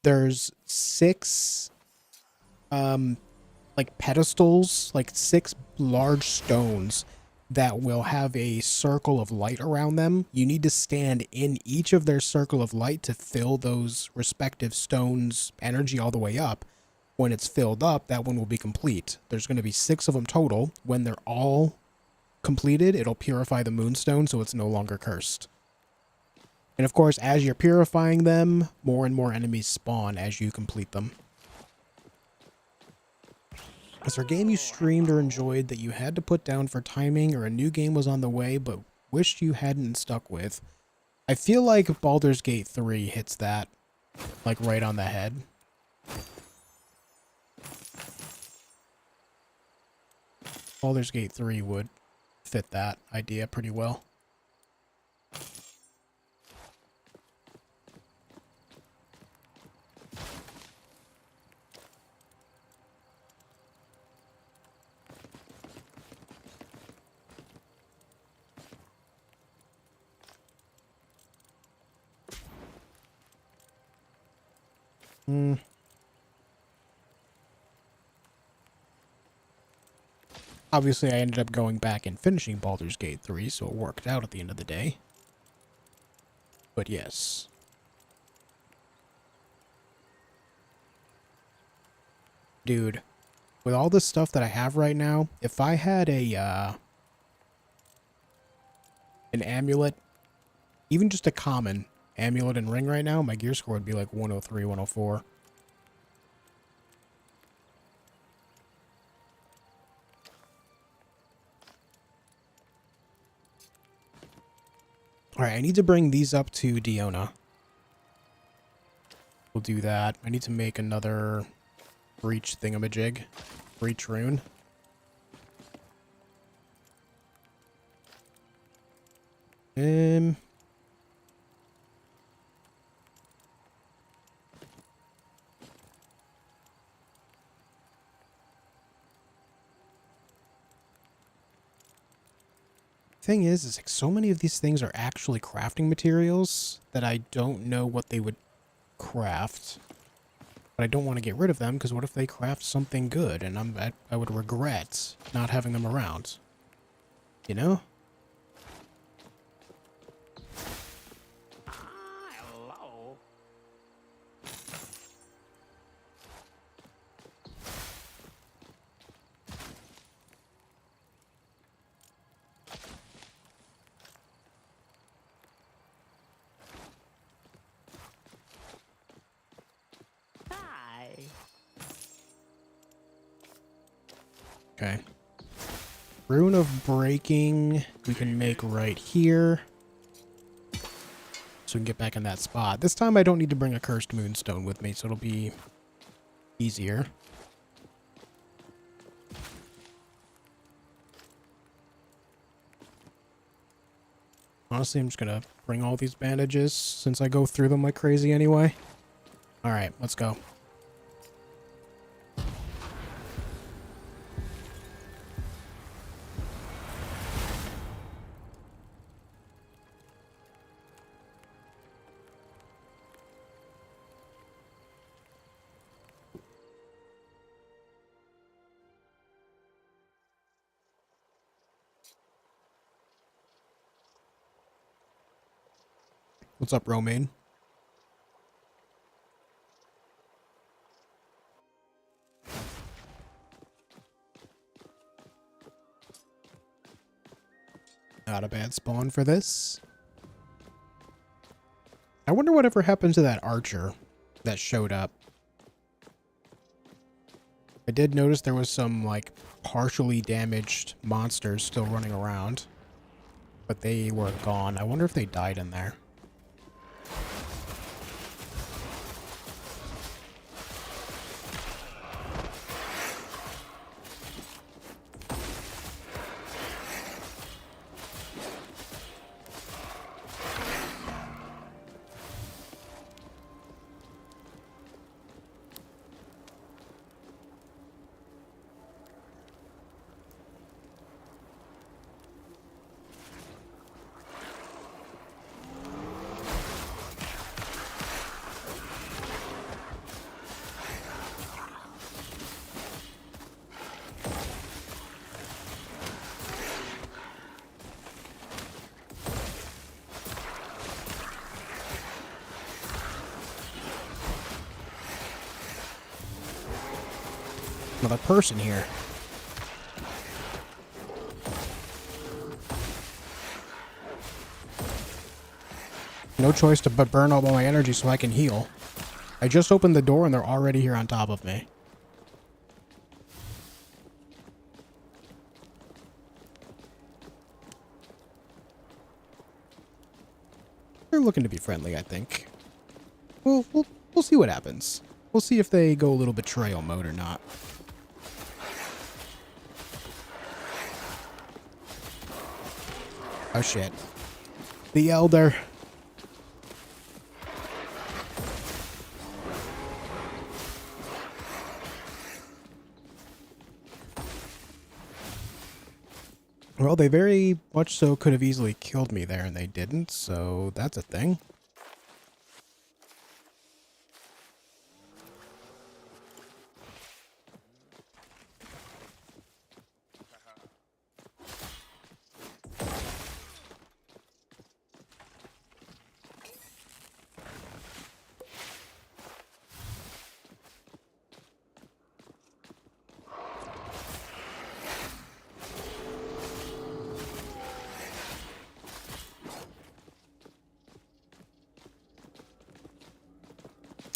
there's 6 like pedestals, like 6 large stones that will have a circle of light around them. You need to stand in each of their circle of light to fill those respective stones' energy all the way up. When it's filled up, that one will be complete. There's going to be 6 of them total. When they're all completed, it'll purify the moonstone so it's no longer cursed. And of course, as you're purifying them, more and more enemies spawn as you complete them. Is there a game you streamed or enjoyed that you had to put down for timing or a new game was on the way but wished you hadn't stuck with? I feel like Baldur's Gate 3 hits that, like, right on the head. Baldur's Gate 3 would fit that idea pretty well. Obviously, I ended up going back and finishing Baldur's Gate 3, so it worked out at the end of the day. But yes. Dude, with all the stuff that I have right now, if I had an amulet, even just a common amulet and ring right now, my gear score would be like 103, 104. Alright, I need to bring these up to Diona. We'll do that. I need to make another breach thingamajig. Breach rune. Thing is like so many of these things are actually crafting materials that I don't know what they would craft. But I don't want to get rid of them because what if they craft something good and I would regret not having them around. You know? Hello. Hi. Okay. Rune of Breaking we can make right here. So we can get back in that spot. This time I don't need to bring a cursed moonstone with me, so it'll be easier. Honestly, I'm just gonna bring all these bandages since I go through them like crazy anyway. Alright, let's go. What's up, Romaine? Not a bad spawn for this. I wonder whatever happened to that archer that showed up. I did notice there was some, like, partially damaged monsters still running around. But they were gone. I wonder if they died in there. Another person here. No choice but burn all my energy so I can heal. I just opened the door and they're already here on top of me. They're looking to be friendly, I think. We'll see what happens. We'll see if they go a little betrayal mode or not. Oh shit. The Elder. Well, they very much so could have easily killed me there, and they didn't, so that's a thing.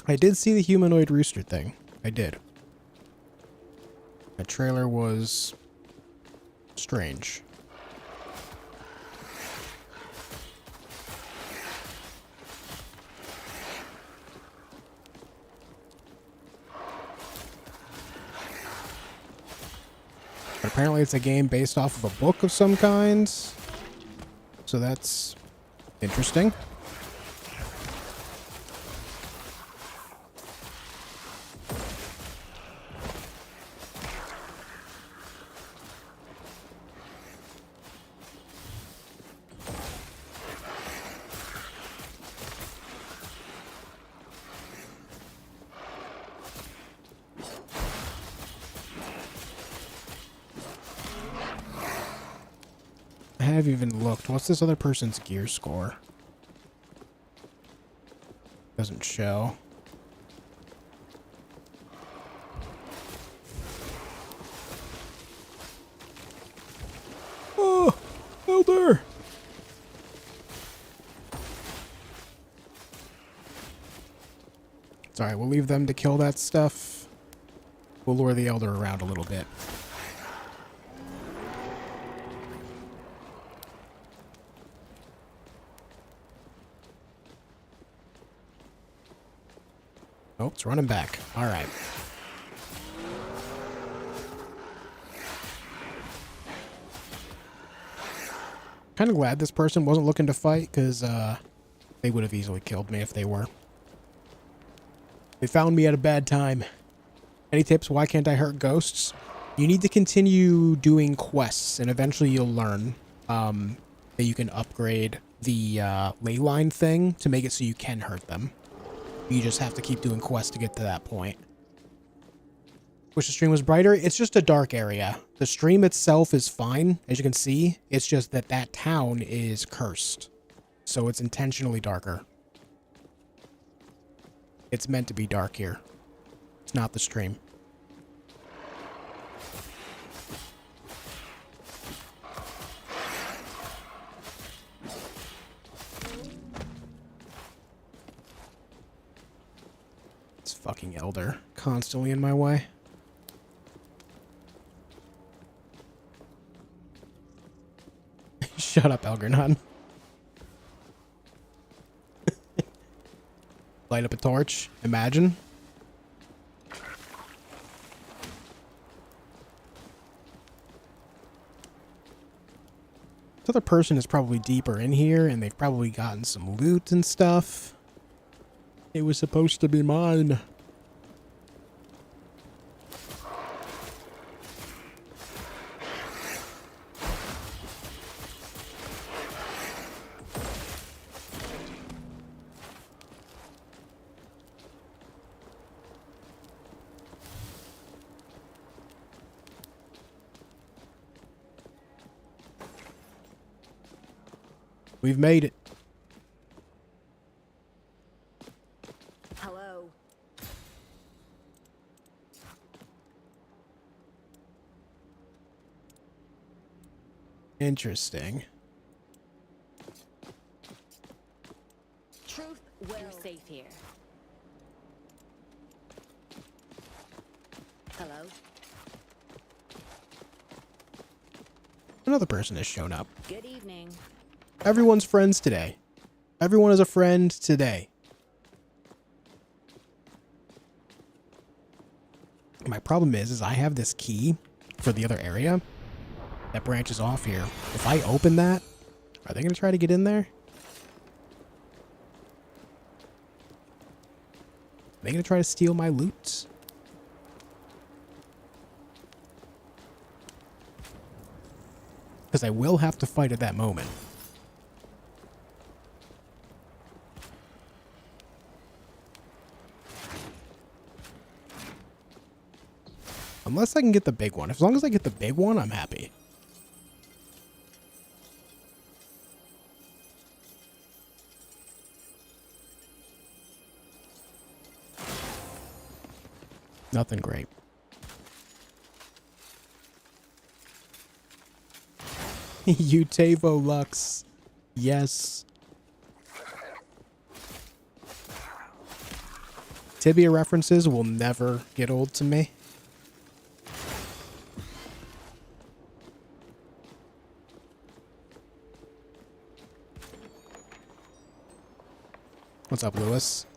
I did see the humanoid rooster thing. I did. The trailer was strange. But apparently it's a game based off of a book of some kind. So that's interesting. I haven't even looked. What's this other person's gear score? Doesn't show. Oh, Elder! It's alright, we'll leave them to kill that stuff. We'll lure the Elder around a little bit. Oh, it's running back. All right. Kind of glad this person wasn't looking to fight, because they would have easily killed me if they were. They found me at a bad time. Any tips? Why can't I hurt ghosts? You need to continue doing quests, and eventually you'll learn that you can upgrade the ley line thing to make it so you can hurt them. You just have to keep doing quests to get to that point. Wish the stream was brighter. It's just a dark area. The stream itself is fine, as you can see. It's just that that town is cursed. So it's intentionally darker. It's meant to be dark here. It's not the stream. Fucking Elder constantly in my way. Shut up, Elgernon. Light up a torch. Imagine. This other person is probably deeper in here, and they've probably gotten some loot and stuff. It was supposed to be mine. We've made it. Hello. Interesting. Truth will. You're safe here. Hello. Another person has shown up. Good evening. Everyone's friends today. Everyone is a friend today. My problem is I have this key for the other area that branches off here. If I open that, are they going to try to get in there? Are they going to try to steal my loot? Because I will have to fight at that moment. Unless I can get the big one. As long as I get the big one, I'm happy. Nothing great. Utavo Lux. Yes. Tibia references will never get old to me. What's up, Lewis?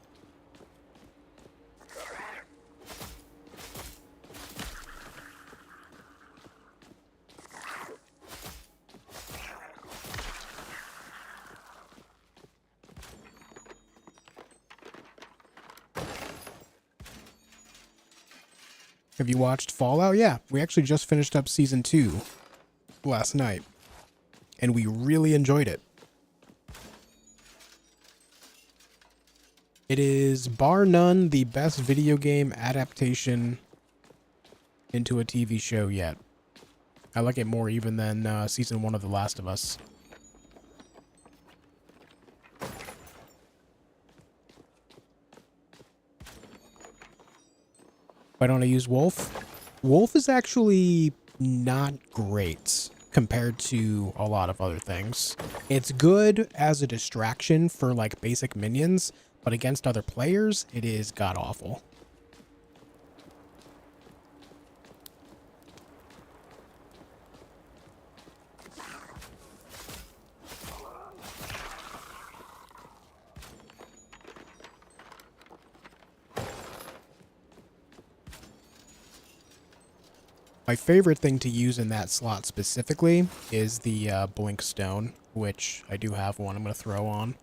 Have you watched Fallout? Yeah, we actually just finished up season 2 last night, and we really enjoyed it. It is bar none the best video game adaptation into a TV show yet. I like it more even than season 1 of The Last of Us. Why don't I use Wolf? Wolf is actually not great compared to a lot of other things. It's good as a distraction for like basic minions, but against other players, it is god-awful. My favorite thing to use in that slot specifically is the Blink Stone, which I do have one I'm going to throw on.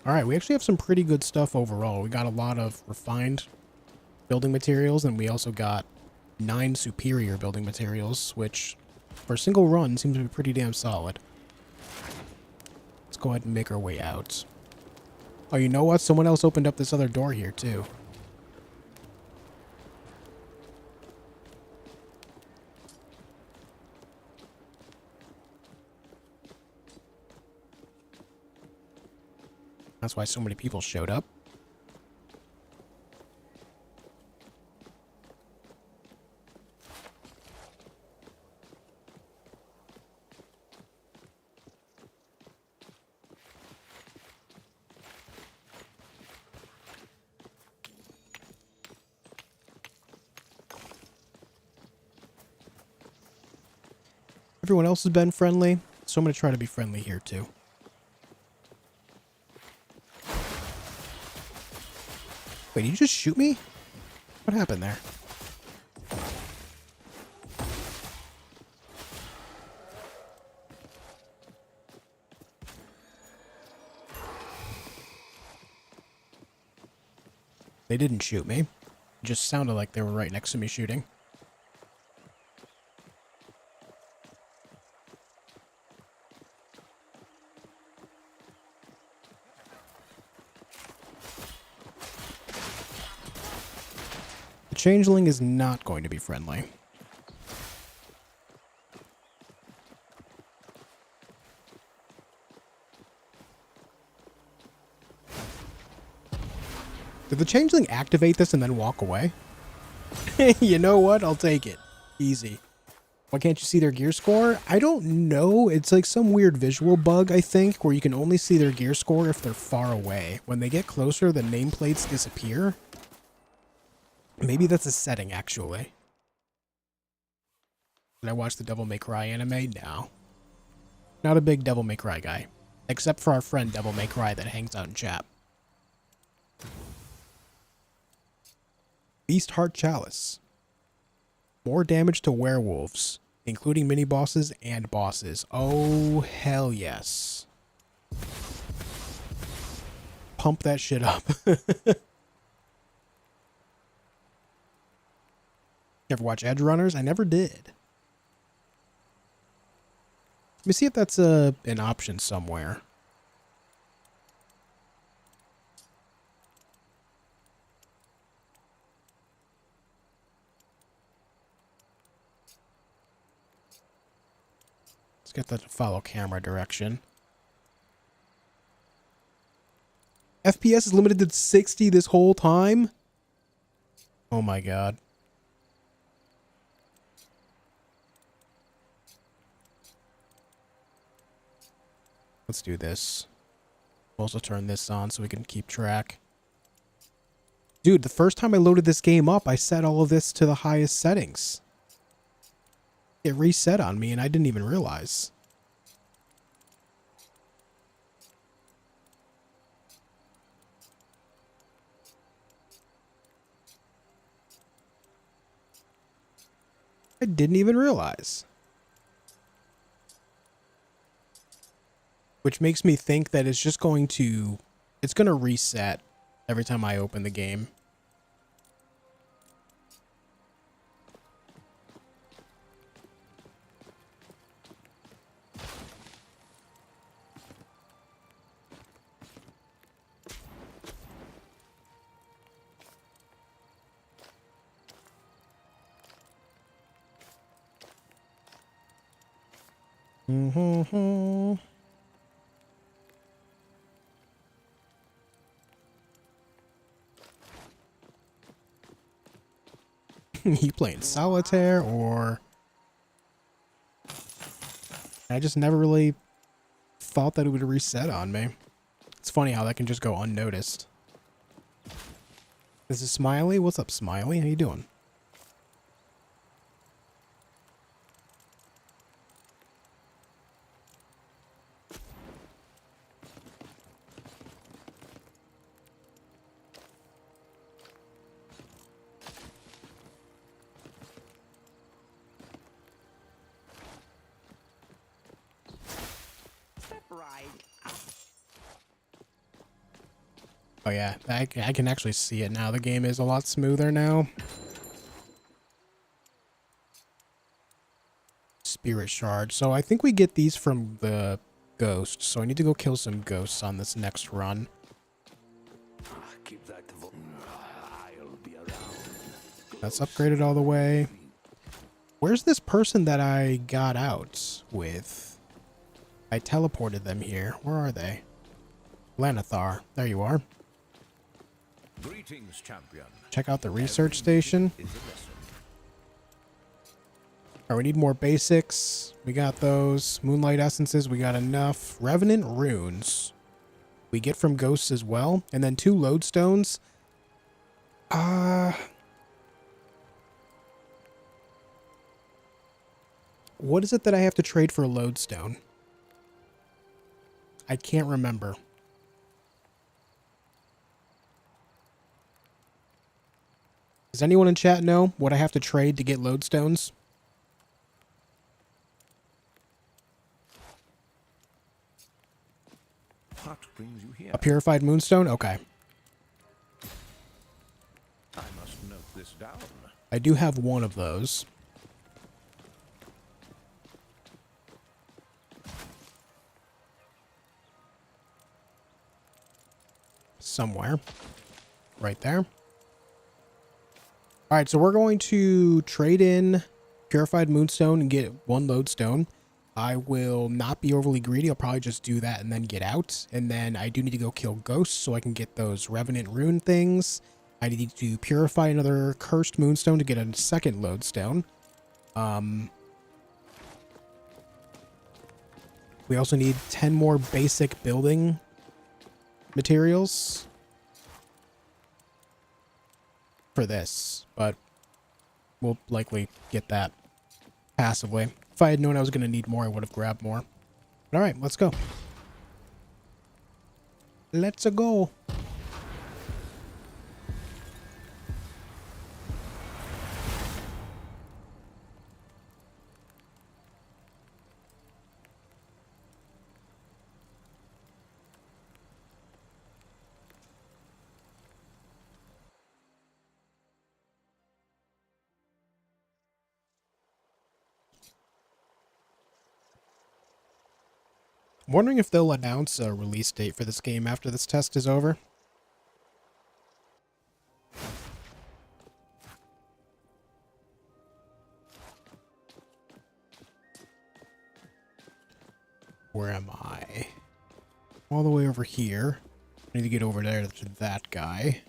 Alright, we actually have some pretty good stuff overall. We got a lot of refined building materials, and we also got 9 superior building materials, which for a single run seems to be pretty damn solid. Let's go ahead and make our way out. Oh, you know what? Someone else opened up this other door here, too. That's why so many people showed up. Everyone else has been friendly, so I'm going to try to be friendly here too. Wait, did you just shoot me? What happened there? They didn't shoot me. It just sounded like they were right next to me shooting. The changeling is not going to be friendly. Did the changeling activate this and then walk away? You know what? I'll take it. Easy. Why can't you see their gear score? I don't know. It's like some weird visual bug, I think, where you can only see their gear score if they're far away. When they get closer, the nameplates disappear. Maybe that's a setting, actually. Did I watch the Devil May Cry anime? No. Not a big Devil May Cry guy. Except for our friend Devil May Cry that hangs out in chat. Beast Heart Chalice. More damage to werewolves, including mini-bosses and bosses. Oh, hell yes. Pump that shit up. Ever watch Edge Runners? I never did. Let me see if that's an option somewhere. Let's get that to follow camera direction. FPS is limited to 60 this whole time? Oh my god. Let's do this. We'll also turn this on so we can keep track. Dude, the first time I loaded this game up, I set all of this to the highest settings. It reset on me and I didn't even realize. I didn't even realize. Which makes me think that it's just going to... It's going to reset every time I open the game. Mm-hmm. You playing solitaire or... I just never really thought that it would reset on me. It's funny how that can just go unnoticed. This is Smiley. What's up, Smiley? How you doing? Step right up. Oh yeah, I can actually see it now. The game is a lot smoother now. Spirit shard. So I think we get these from the ghosts. So I need to go kill some ghosts on this next run. Keep that. I'll be around. That's upgraded all the way. Where's this person that I got out with? I teleported them here. Where are they? Lanathar. There you are. Greetings, champion. Check out the research station. Is a lesson. Alright, we need more basics. We got those. Moonlight essences, we got enough. Revenant runes. We get from ghosts as well. And then 2 lodestones. What is it that I have to trade for a lodestone? I can't remember. Does anyone in chat know what I have to trade to get lodestones? What brings you here? A purified moonstone? Okay. I must note this down. I do have one of those. Somewhere. Right there. Alright, so we're going to trade in Purified Moonstone and get 1 lodestone. I will not be overly greedy. I'll probably just do that and then get out. And then I do need to go kill ghosts so I can get those Revenant Rune things. I need to purify another Cursed Moonstone to get a 2nd lodestone. We also need 10 more basic building materials for this, but we'll likely get that passively. If I had known I was going to need more, I would have grabbed more. But all right, let's go. Let's go. I'm wondering if they'll announce a release date for this game after this test is over. Where am I? All the way over here. I need to get over there to that guy.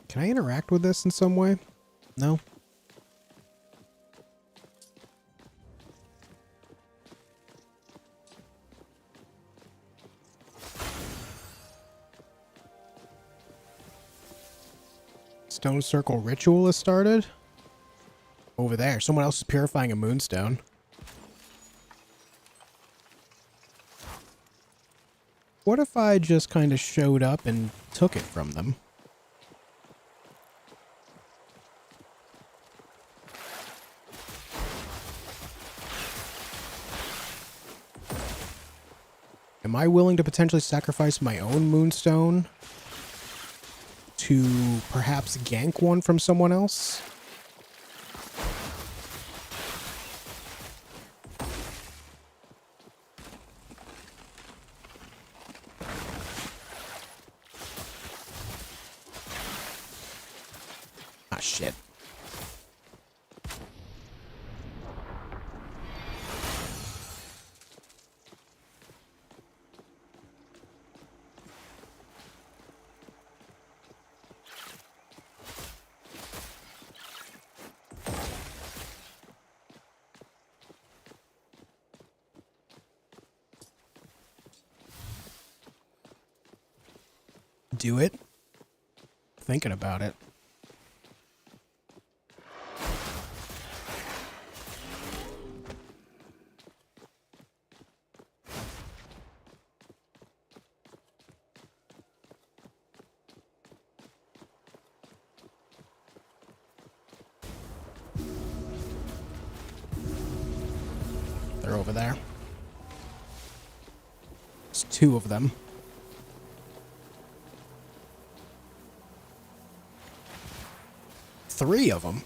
Can I interact with this in some way? No? Stone circle ritual has started. Over there. Someone else is purifying a moonstone. What if I just kind of showed up and took it from them? Am I willing to potentially sacrifice my own moonstone to perhaps gank one from someone else? Ah, shit. Do it? Thinking about it. They're over there. There's two of them. Three of them.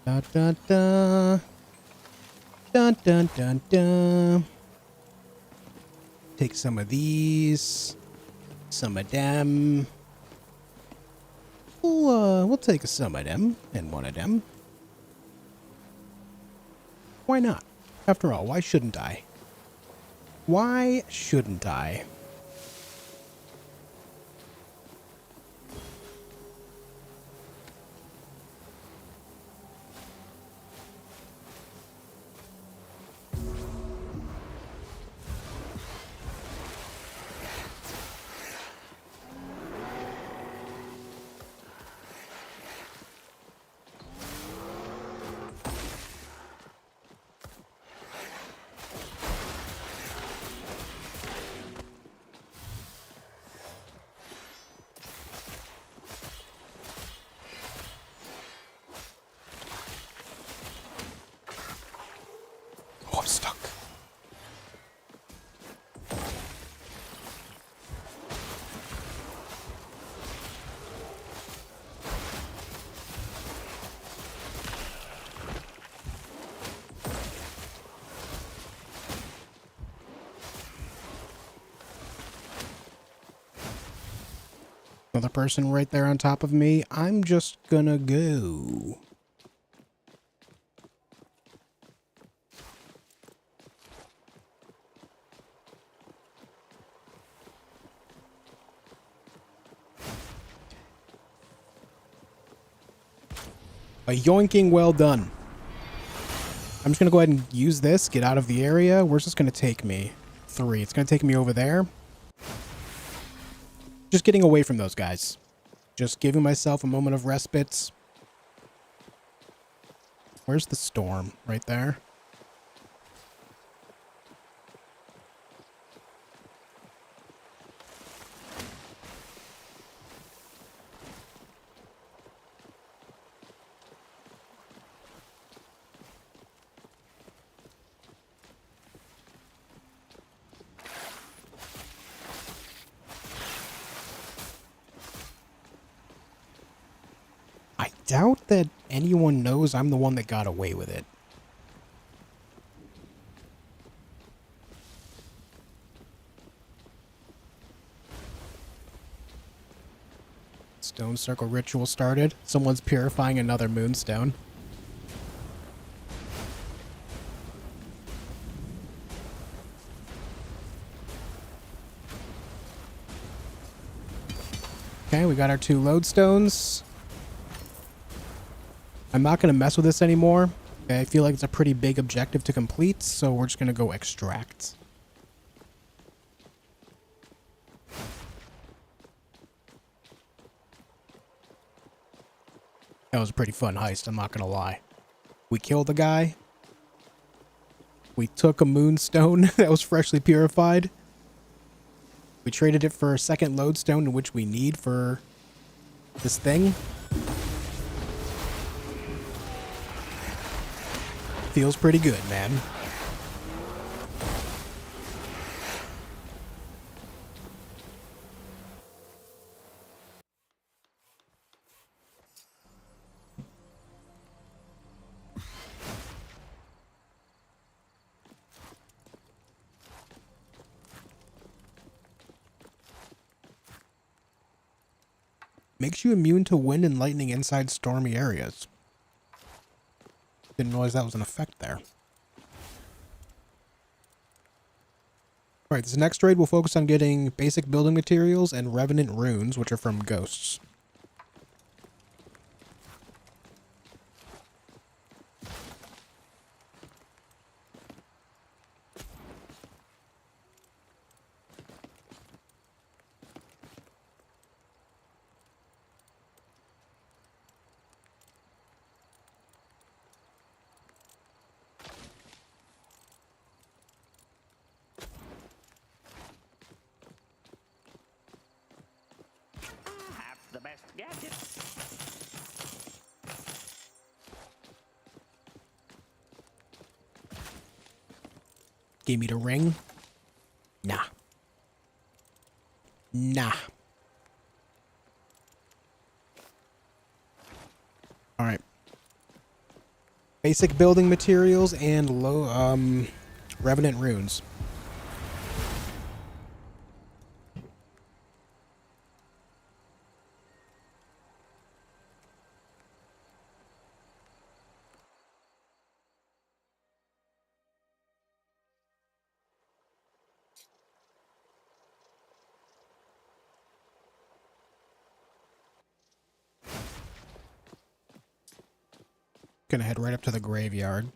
Da da da. Dun dun dun dun. Take some of these. Some of them. We'll take some of them and one of them. Why not? After all, why shouldn't I? Why shouldn't I? Oh, I'm stuck. Another person right there on top of me. I'm just gonna go. A yoinking well done. I'm just going to go ahead and use this, get out of the area. Where's this going to take me? 3. It's going to take me over there. Just getting away from those guys. Just giving myself a moment of respite. Where's the storm? Right there. doubt that anyone knows I'm the one that got away with it. Stone circle ritual started. Someone's purifying another moonstone. Okay, we got our 2 lodestones. I'm not going to mess with this anymore. I feel like it's a pretty big objective to complete, so we're just going to go extract. That was a pretty fun heist, I'm not going to lie. We killed a guy. We took a moonstone that was freshly purified. We traded it for a second lodestone, which we need for this thing. Feels pretty good, man. Makes you immune to wind and lightning inside stormy areas. Didn't realize that was an effect there. Alright, this next raid will focus on getting basic building materials and revenant runes, which are from ghosts. Have the best gadgets. Gave me the ring. Nah. Nah. Alright. Basic building materials and revenant runes. Gonna head right up to the graveyard.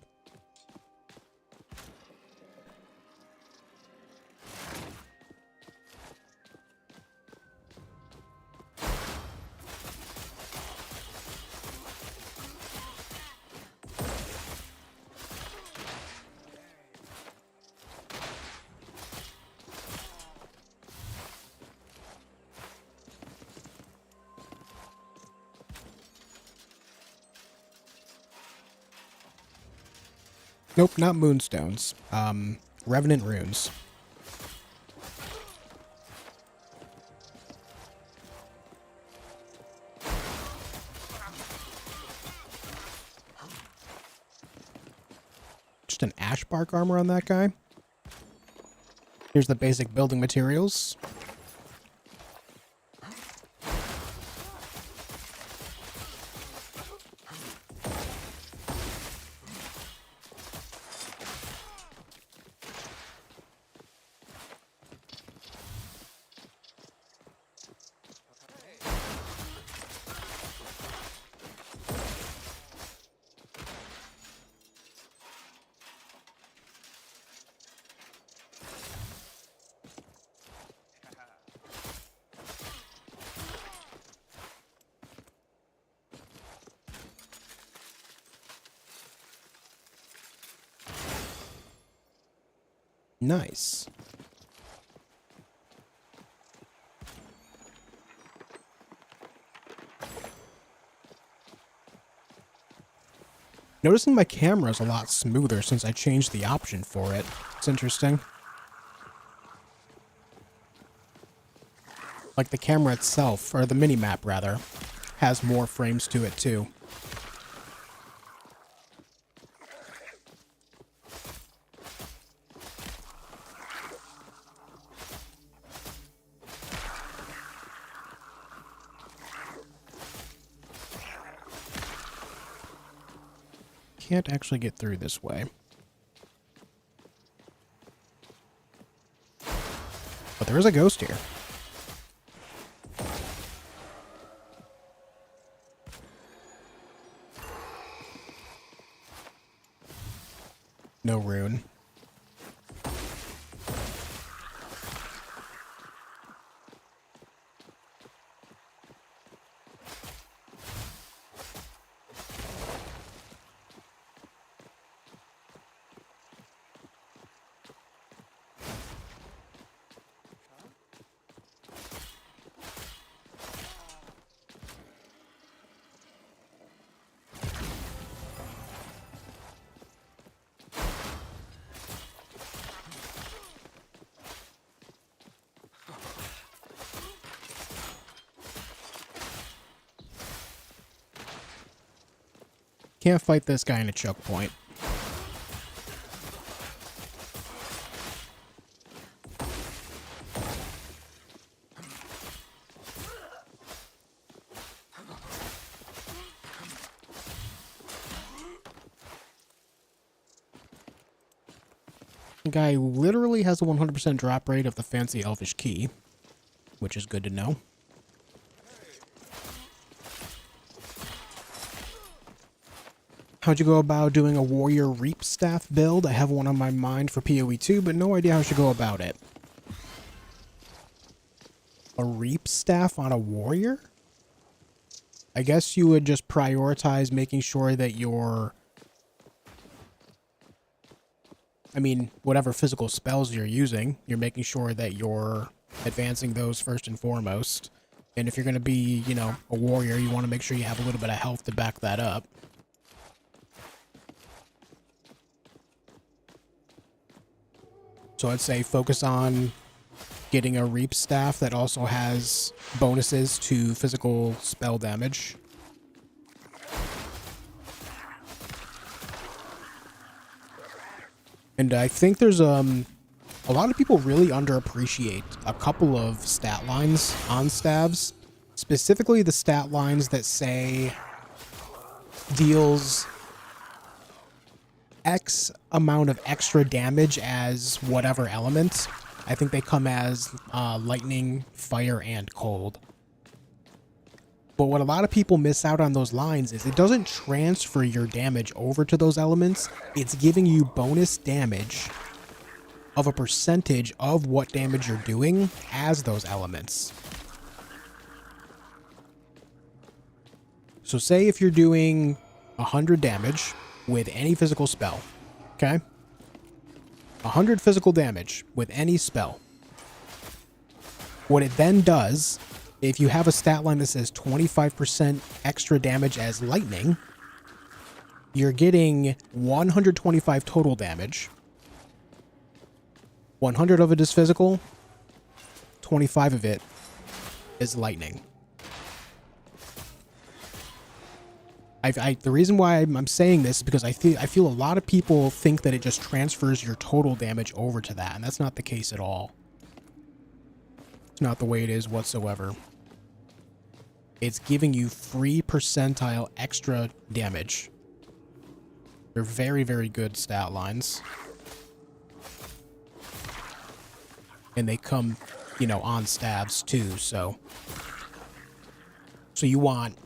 Nope, not moonstones. Revenant runes. Just an ash bark armor on that guy. Here's the basic building materials. Nice. Noticing my camera is a lot smoother since I changed the option for it. It's interesting. Like the camera itself, or the mini-map rather, has more frames to it too. can't actually get through this way. But there is a ghost here. No rune. Can't fight this guy in a choke point. The guy literally has a 100% drop rate of the fancy elvish key, which is good to know. How'd you go about doing a warrior reap staff build? I have one on my mind for PoE 2, but no idea how I should go about it. A reap staff on a warrior? I guess you would just prioritize making sure that your... I mean, whatever physical spells you're using, you're making sure that you're advancing those first and foremost. And if you're going to be, you know, a warrior, you want to make sure you have a little bit of health to back that up. So I'd say focus on getting a reap staff that also has bonuses to physical spell damage. And I think there's a lot of people really underappreciate a couple of stat lines on stabs, specifically the stat lines that say deals X amount of extra damage as whatever element. I think they come as lightning, fire, and cold. But what a lot of people miss out on those lines is it doesn't transfer your damage over to those elements. It's giving you bonus damage of a percentage of what damage you're doing as those elements. So say if you're doing 100 damage with any physical spell, okay? 100 physical damage with any spell. What it then does, if you have a stat line that says 25% extra damage as lightning, you're getting 125 total damage. 100 of it is physical, 25 of it is lightning. The reason why I'm saying this is because I feel a lot of people think that it just transfers your total damage over to that, and that's not the case at all. It's not the way it is whatsoever. It's giving you free percentile extra damage. They're very, very good stat lines. And they come, you know, on stabs too, so you want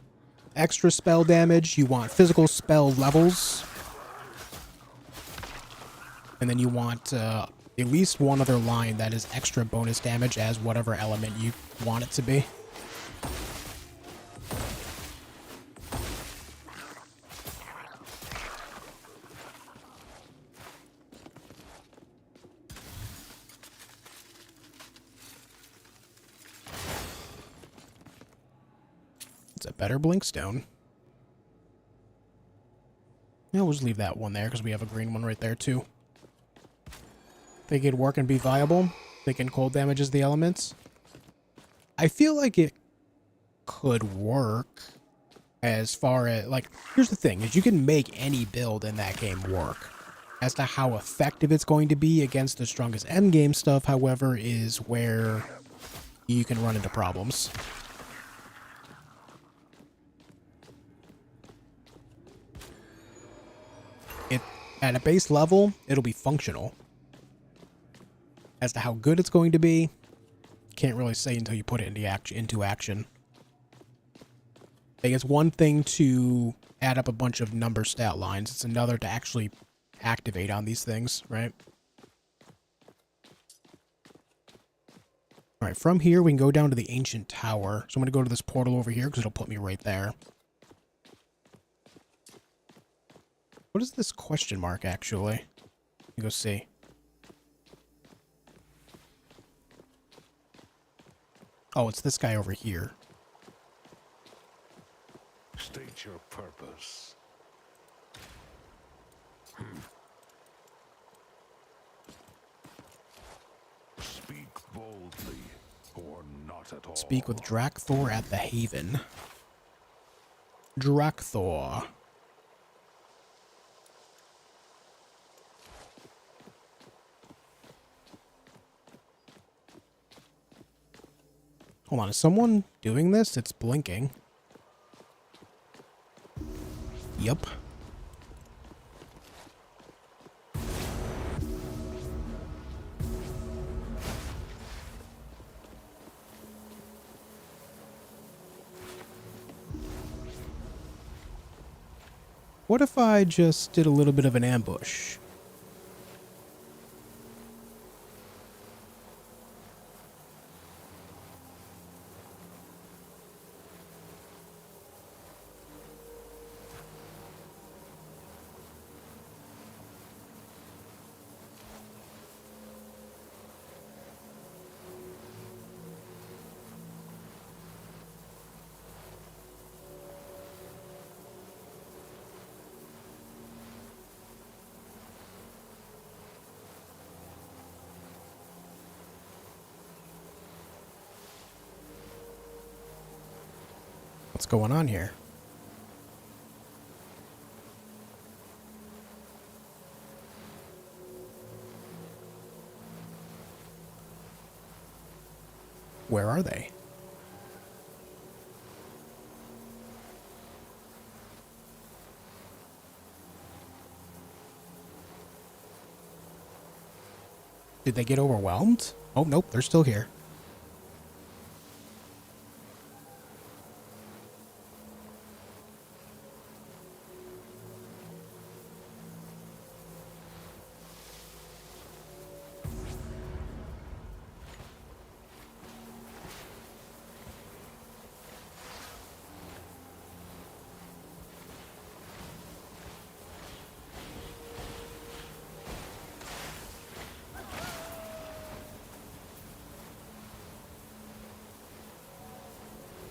extra spell damage, you want physical spell levels, and then you want at least one other line that is extra bonus damage as whatever element you want it to be. It's a better blinkstone. Yeah, we'll just leave that one there because we have a green one right there too. Think it'd work and be viable? Thinking cold damage is the elements? I feel like it could work as far as, like, here's the thing, is you can make any build in that game work. As to how effective it's going to be against the strongest endgame stuff, however, is where you can run into problems. At a base level, it'll be functional. As to how good it's going to be, can't really say until you put it into action. I think it's one thing to add up a bunch of number stat lines. It's another to actually activate on these things, right? All right, from here, we can go down to the ancient tower. So I'm going to go to this portal over here because it'll put me right there. What is this question mark, actually? Let me go see. Oh, it's this guy over here. State your purpose. Speak boldly, or not at all. Speak with Dragonvault at the Haven. Dragonvault. Hold on, is someone doing this? It's blinking. Yup. What if I just did a little bit of an ambush? What's going on here? Where are they? Did they get overwhelmed? Oh, nope, they're still here.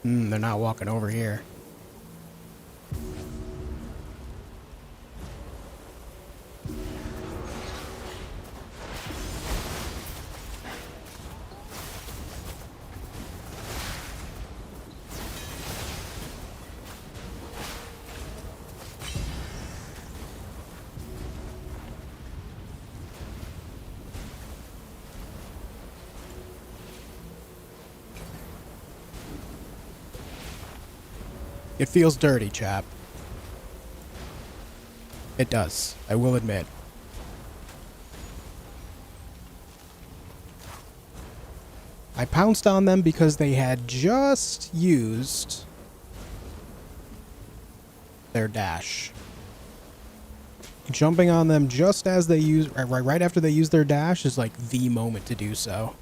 They're not walking over here. It feels dirty, chap. It does, I will admit. I pounced on them because they had just used their dash. Jumping on them just as they use, right after they use their dash is like the moment to do so.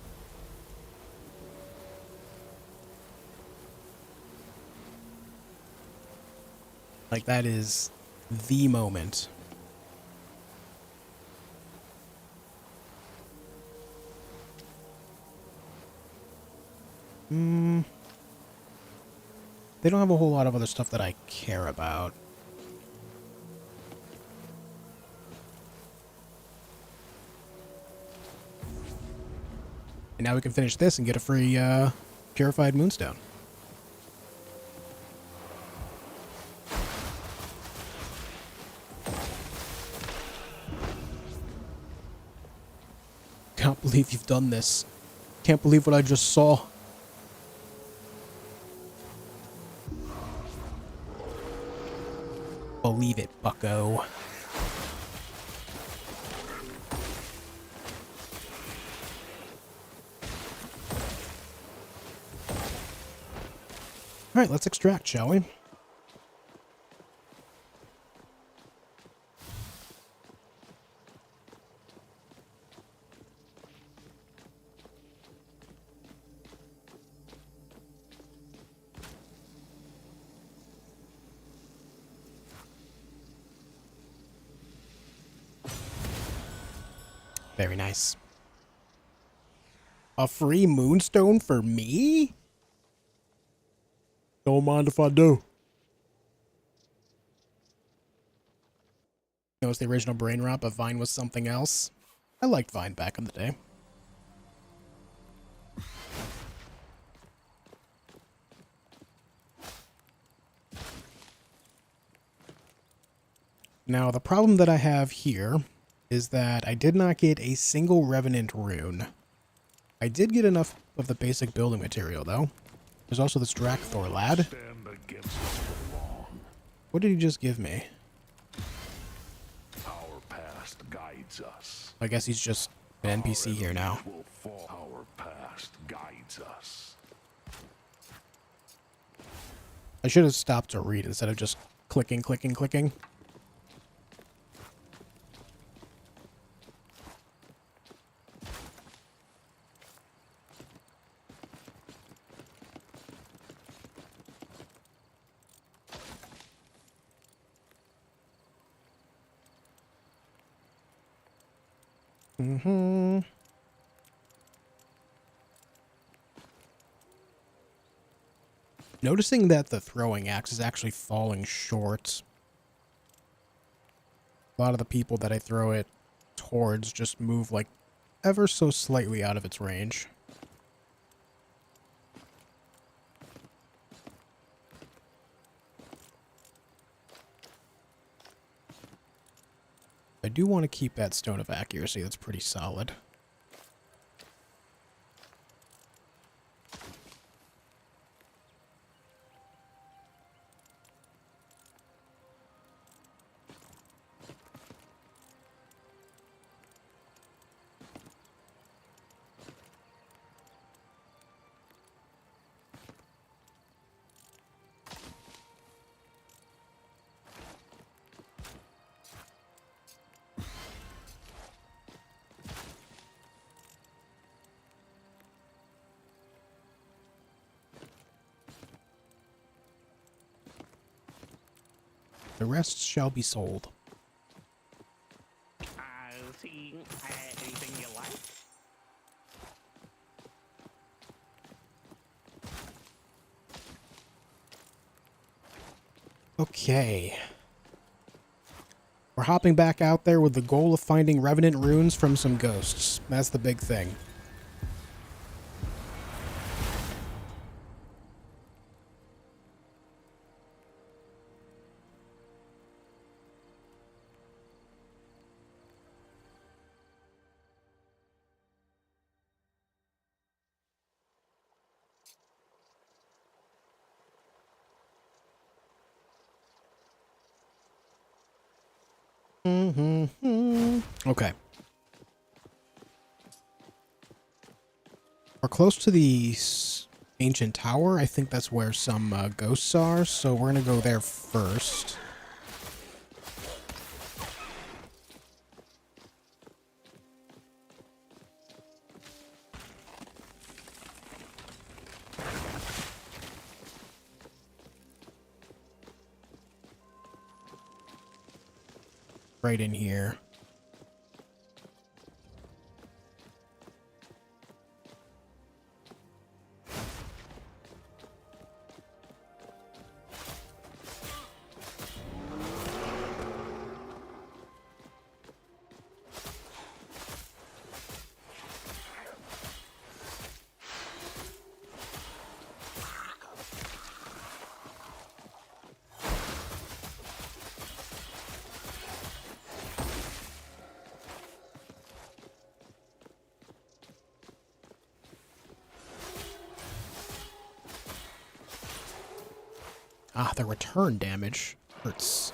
Like, that is the moment. They don't have a whole lot of other stuff that I care about. And now we can finish this and get a free purified moonstone. Can't believe you've done this. Can't believe what I just saw. Believe it, bucko. Alright, let's extract, shall we? Very nice. A free moonstone for me? Don't mind if I do. It was the original brain rot, but Vine was something else. I liked Vine back in the day. Now, the problem that I have here is that I did not get a single Revenant rune. I did get enough of the basic building material, though. There's also this Drakthor lad. Stand against us for long. What did he just give me? Our past guides us. I guess he's just an NPC here now. Will fall. Our past guides us. I should have stopped to read instead of just clicking, clicking, clicking. Noticing that the throwing axe is actually falling short. A lot of the people that I throw it towards just move like ever so slightly out of its range. I do want to keep that stone of accuracy. That's pretty solid. The rest shall be sold. See anything you like? Okay. We're hopping back out there with the goal of finding Revenant runes from some ghosts. That's the big thing. Okay. We're close to the ancient tower. I think that's where some ghosts are, so we're gonna go there first. Right in here. Ah, the return damage hurts.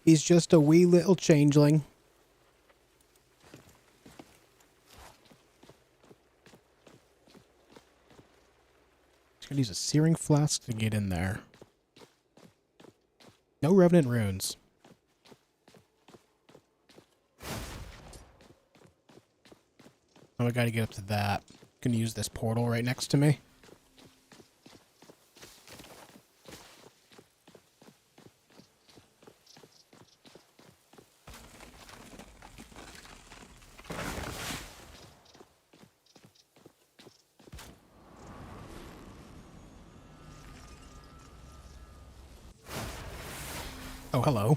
He's just a wee little changeling. Just gonna use a searing flask to get in there. No revenant runes. Oh, I gotta get up to that. Gonna use this portal right next to me. Oh, hello.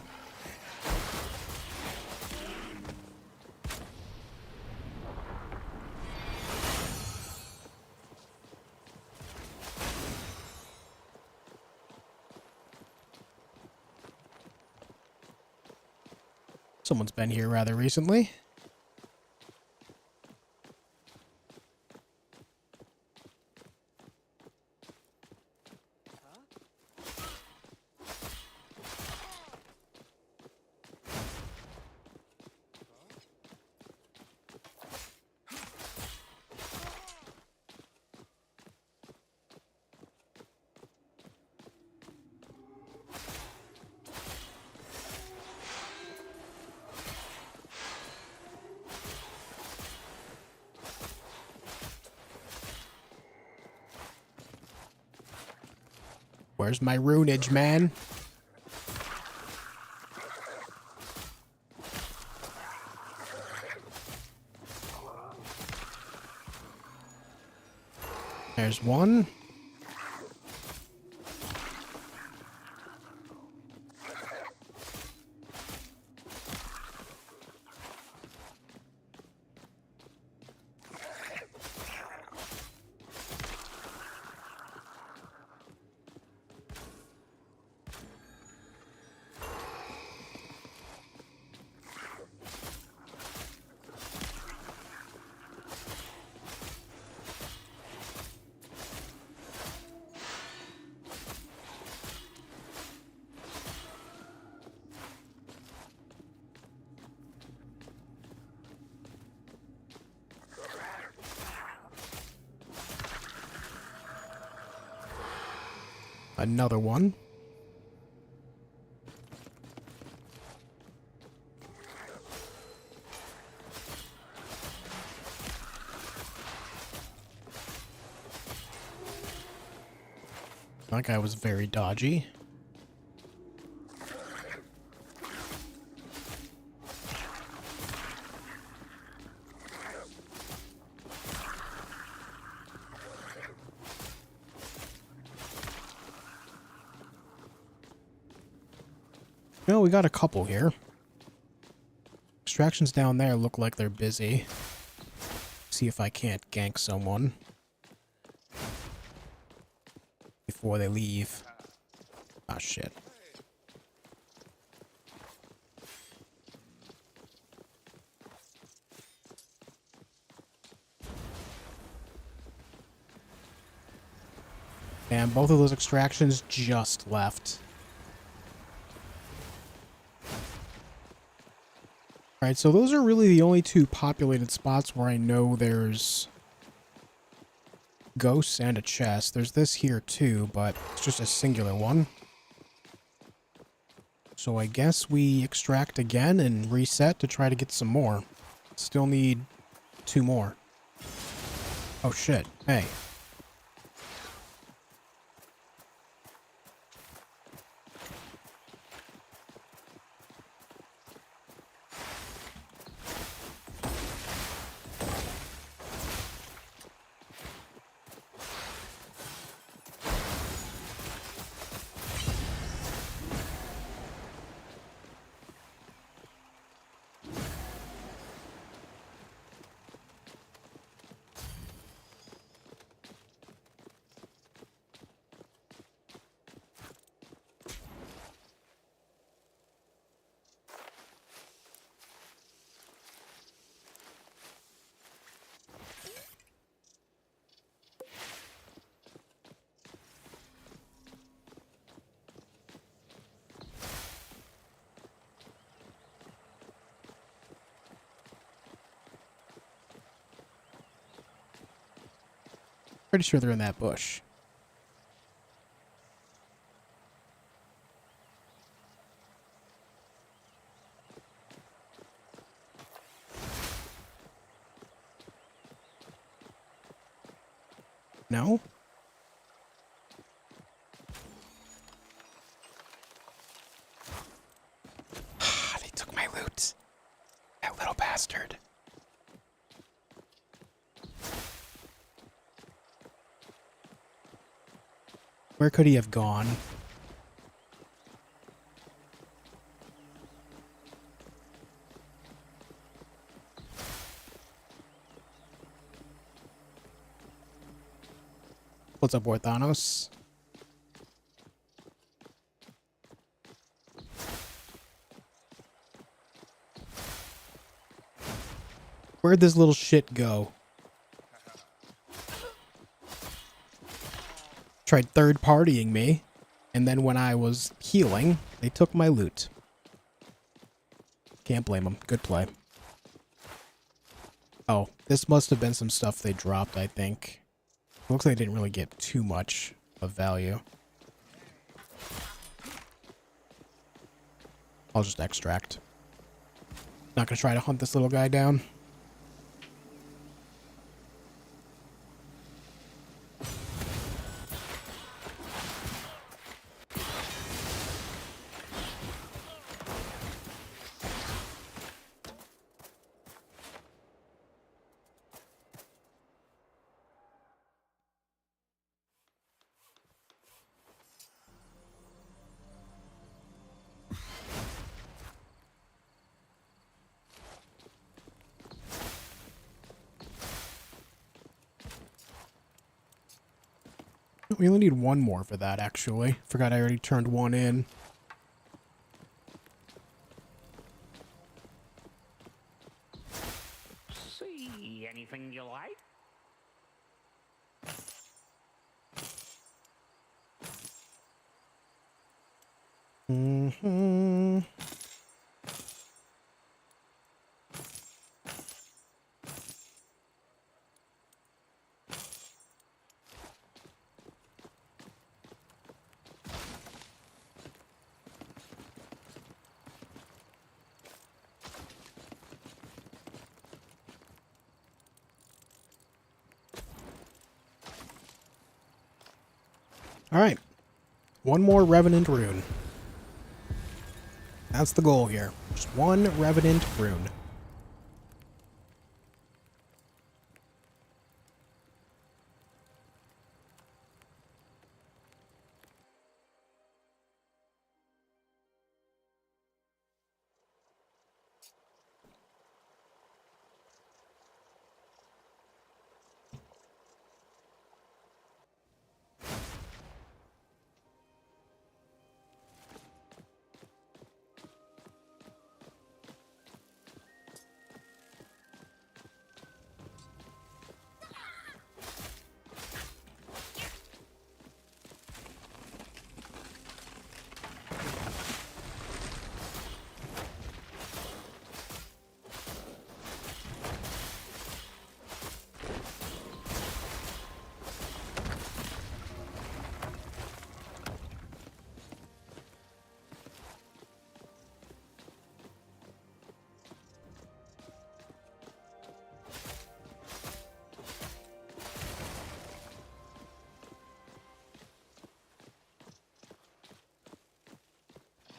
Someone's been here rather recently. Where's my runage, man? There's one. Another one. That guy was very dodgy. No, we got a couple here. Extractions down there look like they're busy. See if I can't gank someone before they leave. Ah, shit. And both of those extractions just left. Alright, so those are really the only two populated spots where I know there's ghosts and a chest. There's this here too, but it's just a singular one. So I guess we extract again and reset to try to get some more. Still need 2 more. Oh shit, hey. Pretty sure they're in that bush. No? They took my loot. That little bastard. Where could he have gone? What's up, Orthanos? Where'd this little shit go? Tried third-partying me, and then when I was healing, they took my loot. Can't blame them. Good play. Oh, this must have been some stuff they dropped, I think. Looks like they didn't really get too much of value. I'll just extract. Not gonna try to hunt this little guy down. We only need one more for that, actually. Forgot I already turned one in. See anything you like? Mm-hmm. Alright. One more Revenant Rune. That's the goal here. Just one Revenant Rune.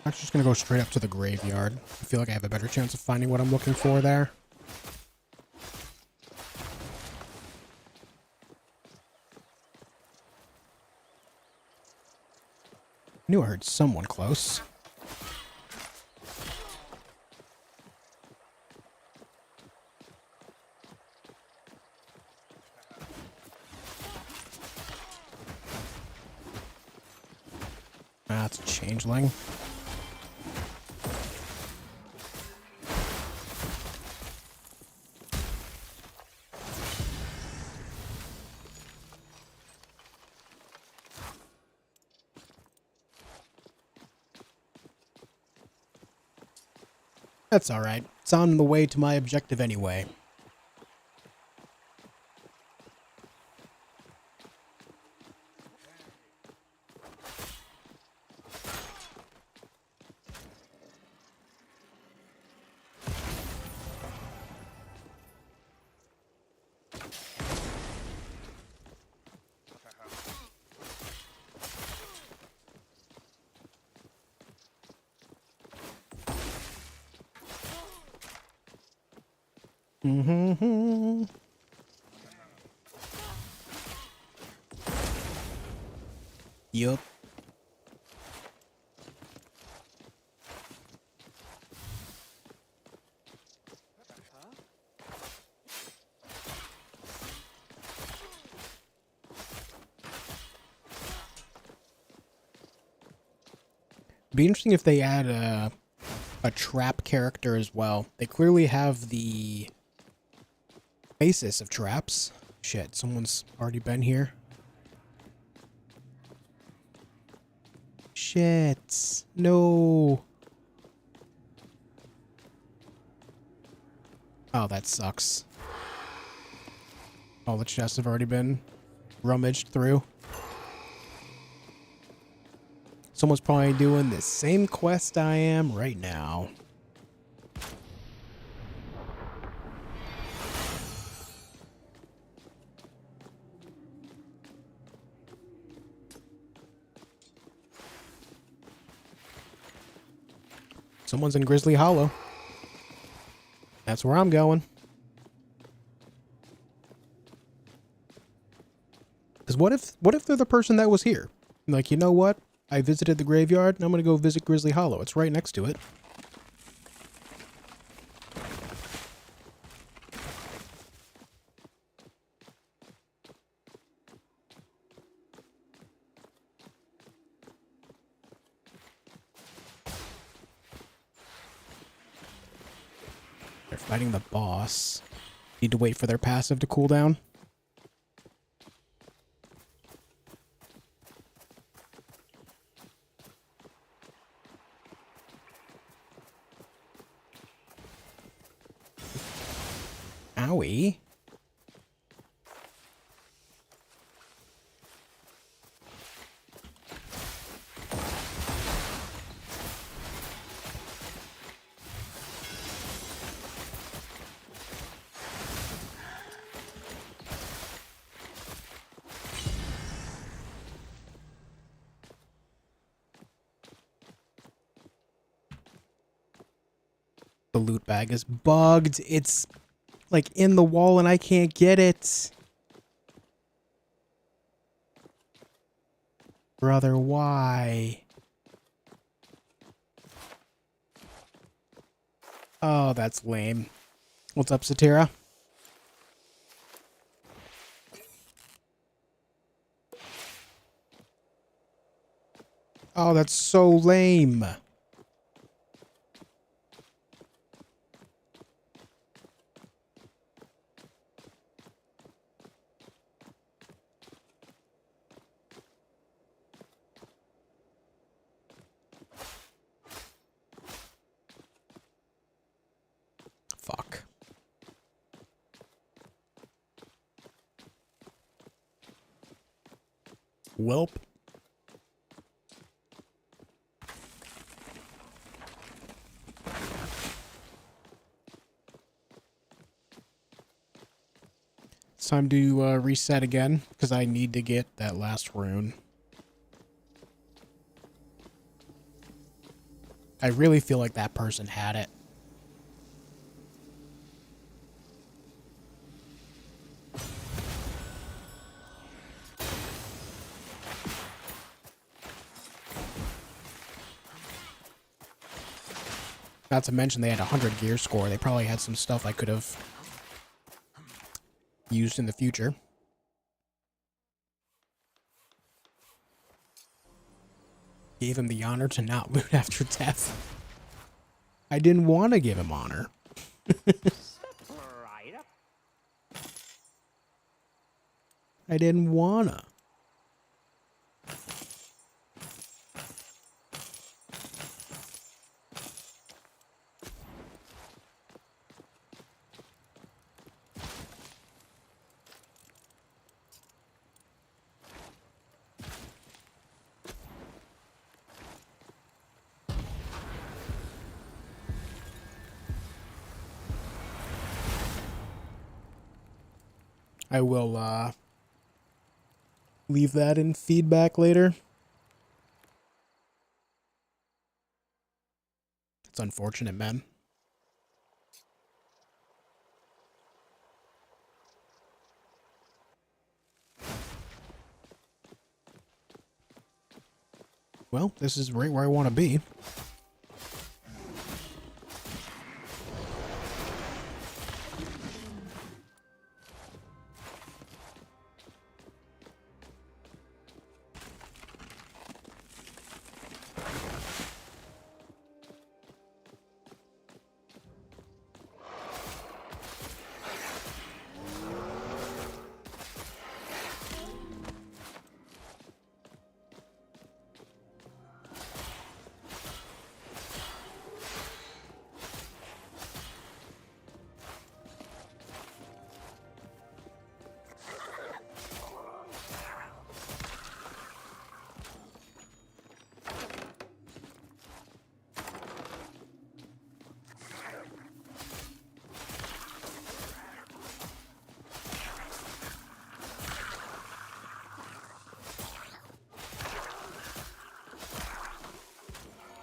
I'm just gonna go straight up to the graveyard. I feel like I have a better chance of finding what I'm looking for there. Knew I heard someone close. Ah, it's a changeling. That's alright. It's on the way to my objective anyway. Mm-hmm. Yup. Be interesting if they add a trap character as well. They clearly have the basis of traps. Shit, someone's already been here. Shit. No. Oh, that sucks. All the chests have already been rummaged through. Someone's probably doing the same quest I am right now. Someone's in Grizzly Hollow. That's where I'm going. Because what if they're the person that was here? Like, you know what? I visited the graveyard, and I'm going to go visit Grizzly Hollow. It's right next to it. They're fighting the boss. Need to wait for their passive to cool down. Owie. The loot bag is bugged. It's like in the wall and I can't get it. Brother, why? Oh, that's lame. What's up, Satira? Oh, that's so lame. Fuck. Welp. It's time to reset again, because I need to get that last rune. I really feel like that person had it. Not to mention they had a 100 gear score. They probably had some stuff I could have used in the future. Gave him the honor to not loot after death. I didn't want to give him honor. Right up. I didn't wanna. I will leave that in feedback later. It's unfortunate, man. Well, this is right where I want to be.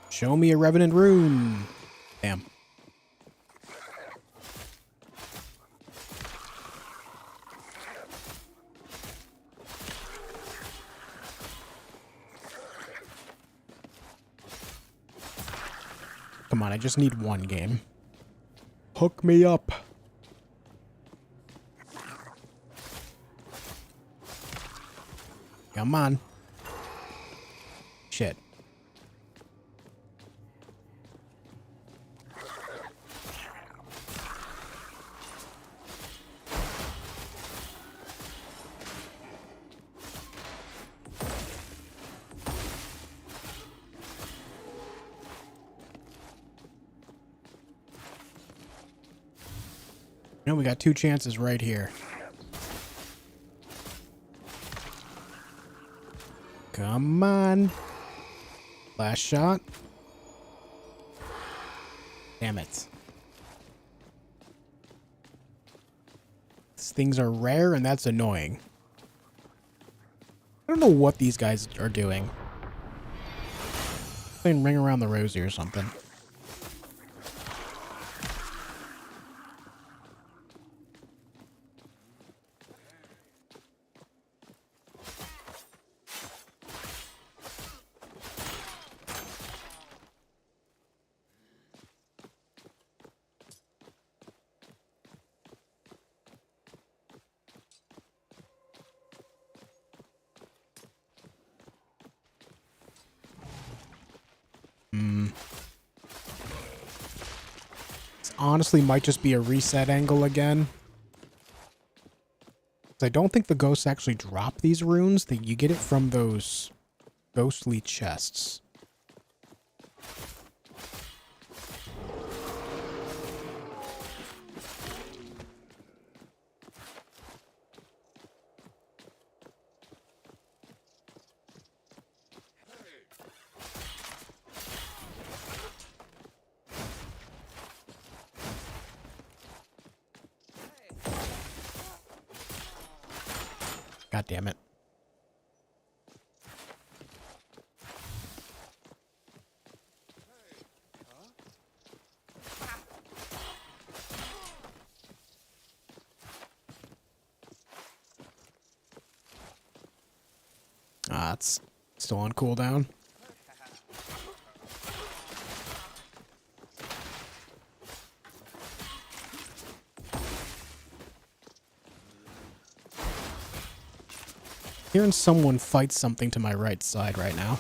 Show me a Revenant Rune. Damn. Come on, I just need one game. Hook me up. Come on. Shit. We got 2 chances right here. Come on. Last shot. Damn it. These things are rare and that's annoying. I don't know what these guys are doing. Playing Ring Around the Rosie or something. This honestly might just be a reset angle again. I don't think the ghosts actually drop these runes. You get it from those ghostly chests. God damn it. Ah, it's still on cooldown. Hearing someone fight something to my right side right now.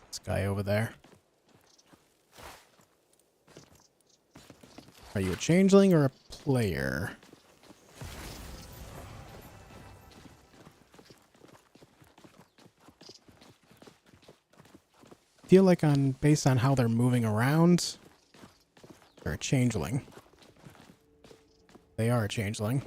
This guy over there. Are you a changeling or a player? Feel like based on how they're moving around, they're a changeling. They are a changeling.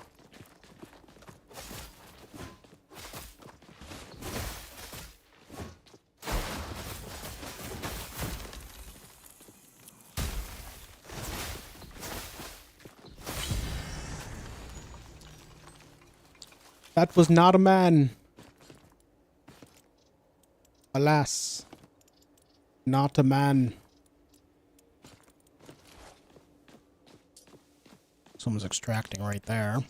That was not a man. Alas. Not a man. Someone's extracting right there.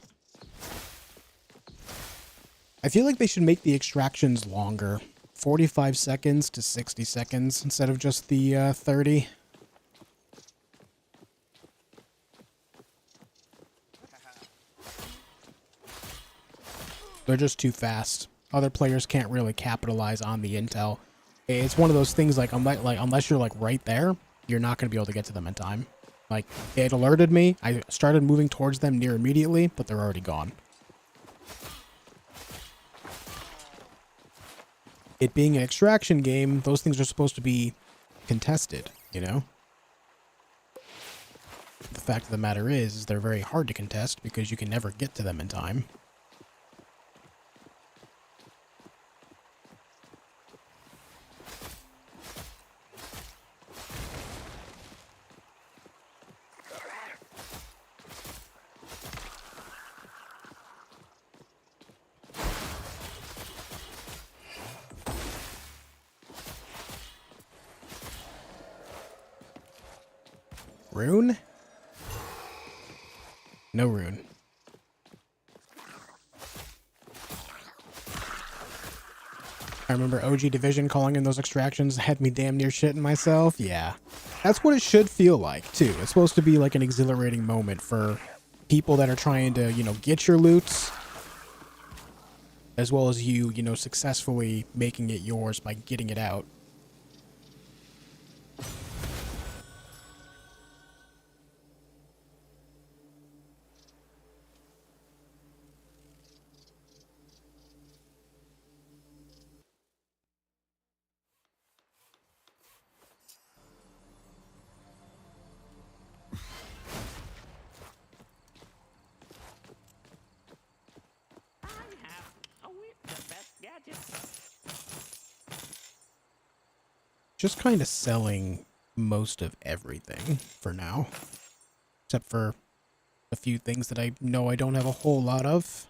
I feel like they should make the extractions longer. 45 seconds to 60 seconds instead of just the 30. They're just too fast. Other players can't really capitalize on the intel. It's one of those things like unless you're like right there, you're not going to be able to get to them in time. Like, it alerted me. I started moving towards them near immediately, but they're already gone. It being an extraction game, those things are supposed to be contested, you know? The fact of the matter is they're very hard to contest because you can never get to them in time. Rune? No rune. I remember OG Division calling in those extractions had me damn near shitting myself. Yeah. That's what it should feel like, too. It's supposed to be like an exhilarating moment for people that are trying to, you know, get your loot, as well as you, you know, successfully making it yours by getting it out. I have the best gadgets. Just kind of selling most of everything for now. Except for a few things that I know I don't have a whole lot of.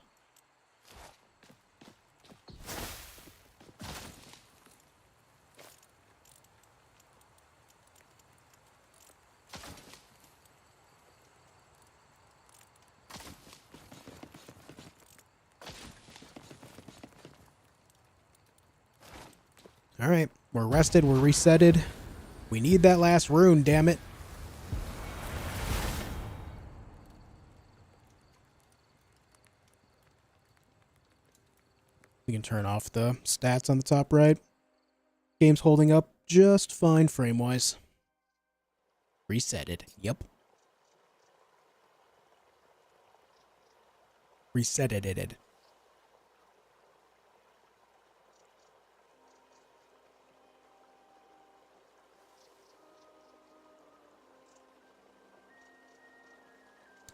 Alright, we're rested, we're resetted. We need that last rune, damn it. We can turn off the stats on the top right. Game's holding up just fine frame-wise. Resetted, yep. Resetted it.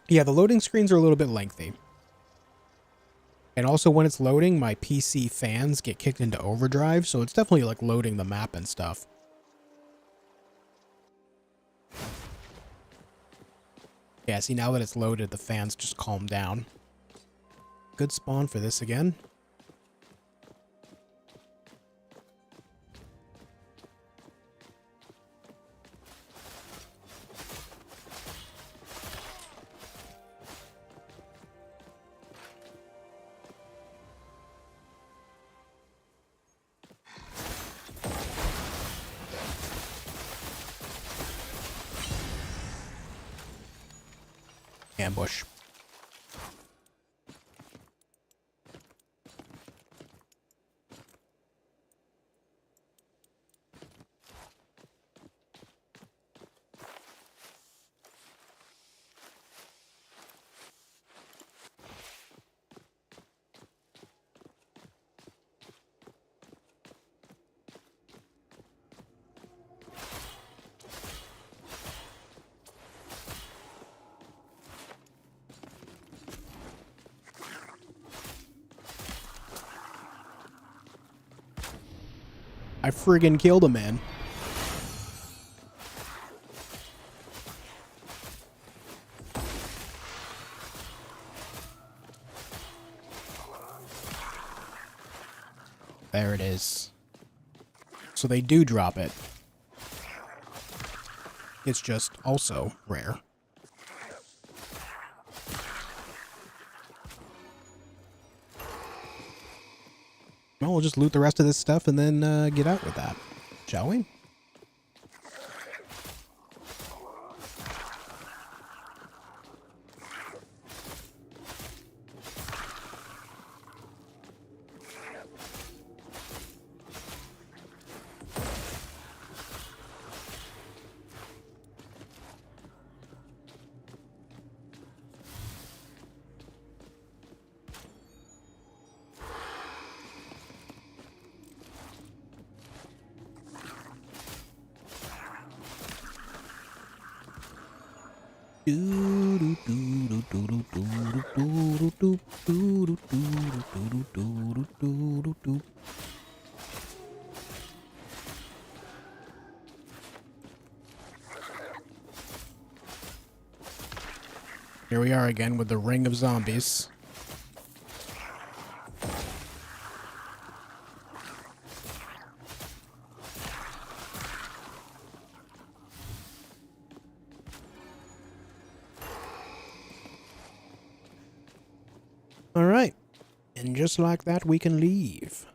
Yeah, the loading screens are a little bit lengthy. And also when it's loading, my PC fans get kicked into overdrive, so it's definitely like loading the map and stuff. Yeah, see, now that it's loaded, the fans just calm down. Good spawn for this again. Ambush. I friggin' killed a man. There it is. So they do drop it. It's just also rare. Well, we'll just loot the rest of this stuff and then get out with that, shall we? Here we are again with the ring of zombies. All right. And just like that, we can leave.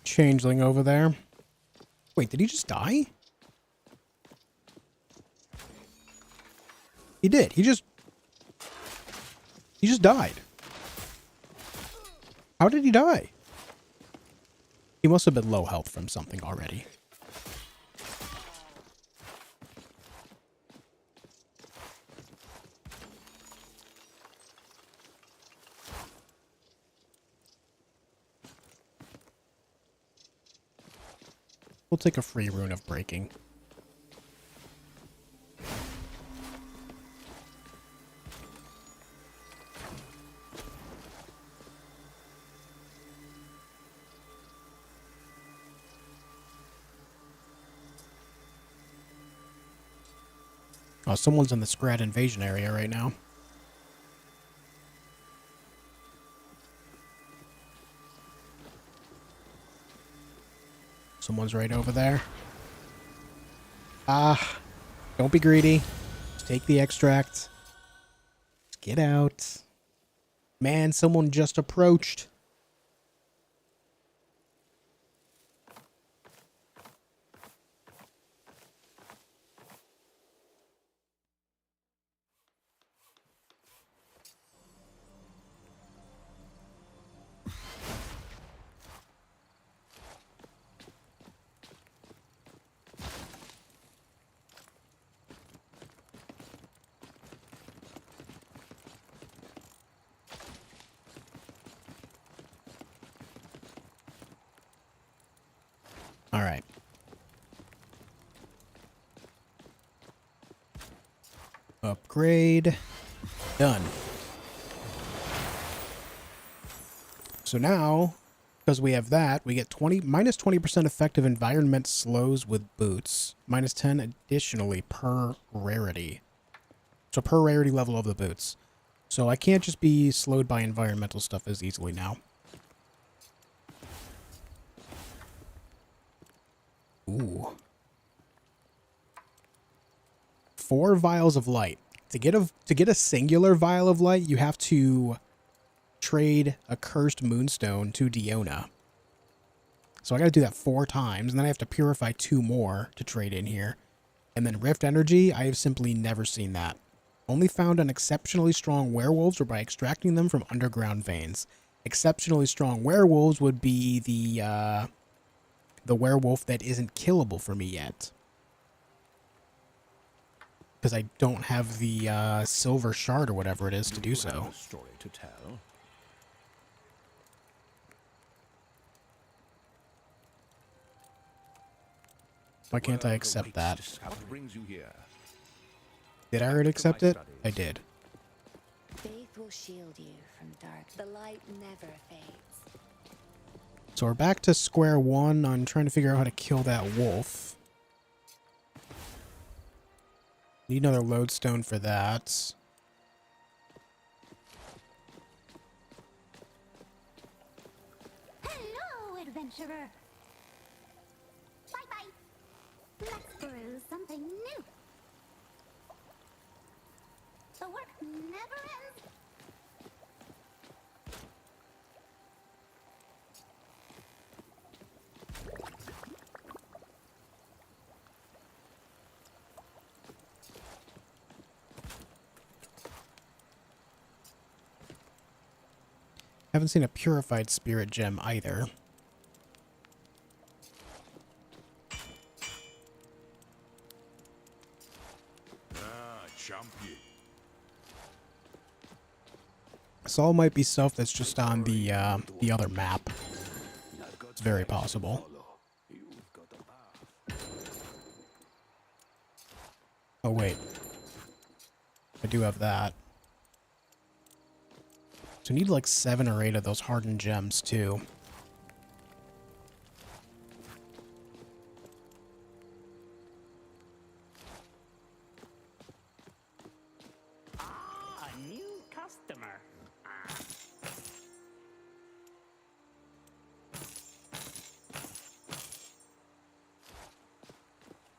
Changeling over there. Wait, did he just die? He did. He just died. How did he die? He must have been low health from something already. We'll take a free rune of breaking. Oh, someone's in the Scrat invasion area right now. Someone's right over there. Ah, don't be greedy. Just take the extract. Just get out. Man, someone just approached. All right. Upgrade. Done. So now, because we have that, we get minus 20% effective environment slows with boots. Minus 10 additionally per rarity. So per rarity level of the boots. So I can't just be slowed by environmental stuff as easily now. Ooh. 4 vials of light. To get a singular vial of light, you have to trade a cursed moonstone to Diona. So I gotta do that 4 times, and then I have to purify 2 more to trade in here. And then Rift Energy, I have simply never seen that. Only found on exceptionally strong werewolves or by extracting them from underground veins. Exceptionally strong werewolves would be the werewolf that isn't killable for me yet. Because I don't have the silver shard or whatever it is to do so. Story to tell. Why can't I accept that? What brings you here? Did I already accept it? I did. Faith will will shield you from dark. The light never fades. So we're back to square one on trying to figure out how to kill that wolf. Need another lodestone for that. Hello, adventurer. Bye-bye. Let's brew something new. The work never ends. Haven't seen a purified spirit gem either. Champion. This all might be stuff that's just on the other map. It's very possible. Oh wait, I do have that. So I need like 7 or 8 of those hardened gems too. Ah, a new customer.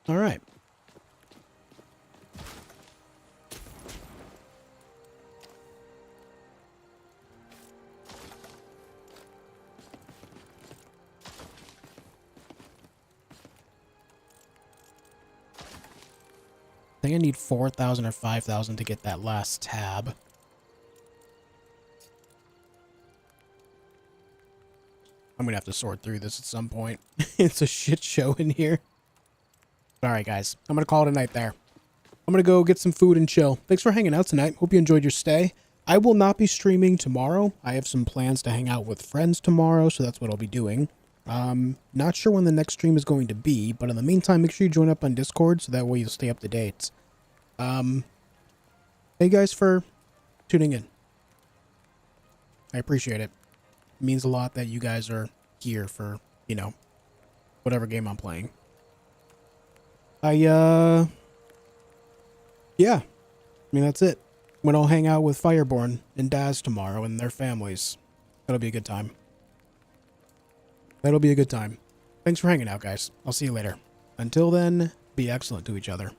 All right. I think I need 4,000 or 5,000 to get that last tab. I'm gonna have to sort through this at some point. It's a shit show in here. Alright guys, I'm gonna call it a night there. I'm gonna go get some food and chill. Thanks for hanging out tonight. Hope you enjoyed your stay. I will not be streaming tomorrow. I have some plans to hang out with friends tomorrow, so that's what I'll be doing. Not sure when the next stream is going to be, but in the meantime, make sure you join up on Discord so that way you'll stay up to date. Thank you guys for tuning in. I appreciate it. It means a lot that you guys are here for, you know, whatever game I'm playing. Yeah. I mean, that's it. When I'll hang out with Fireborn and Daz tomorrow and their families. That'll be a good time. That'll be a good time. Thanks for hanging out, guys. I'll see you later. Until then, be excellent to each other.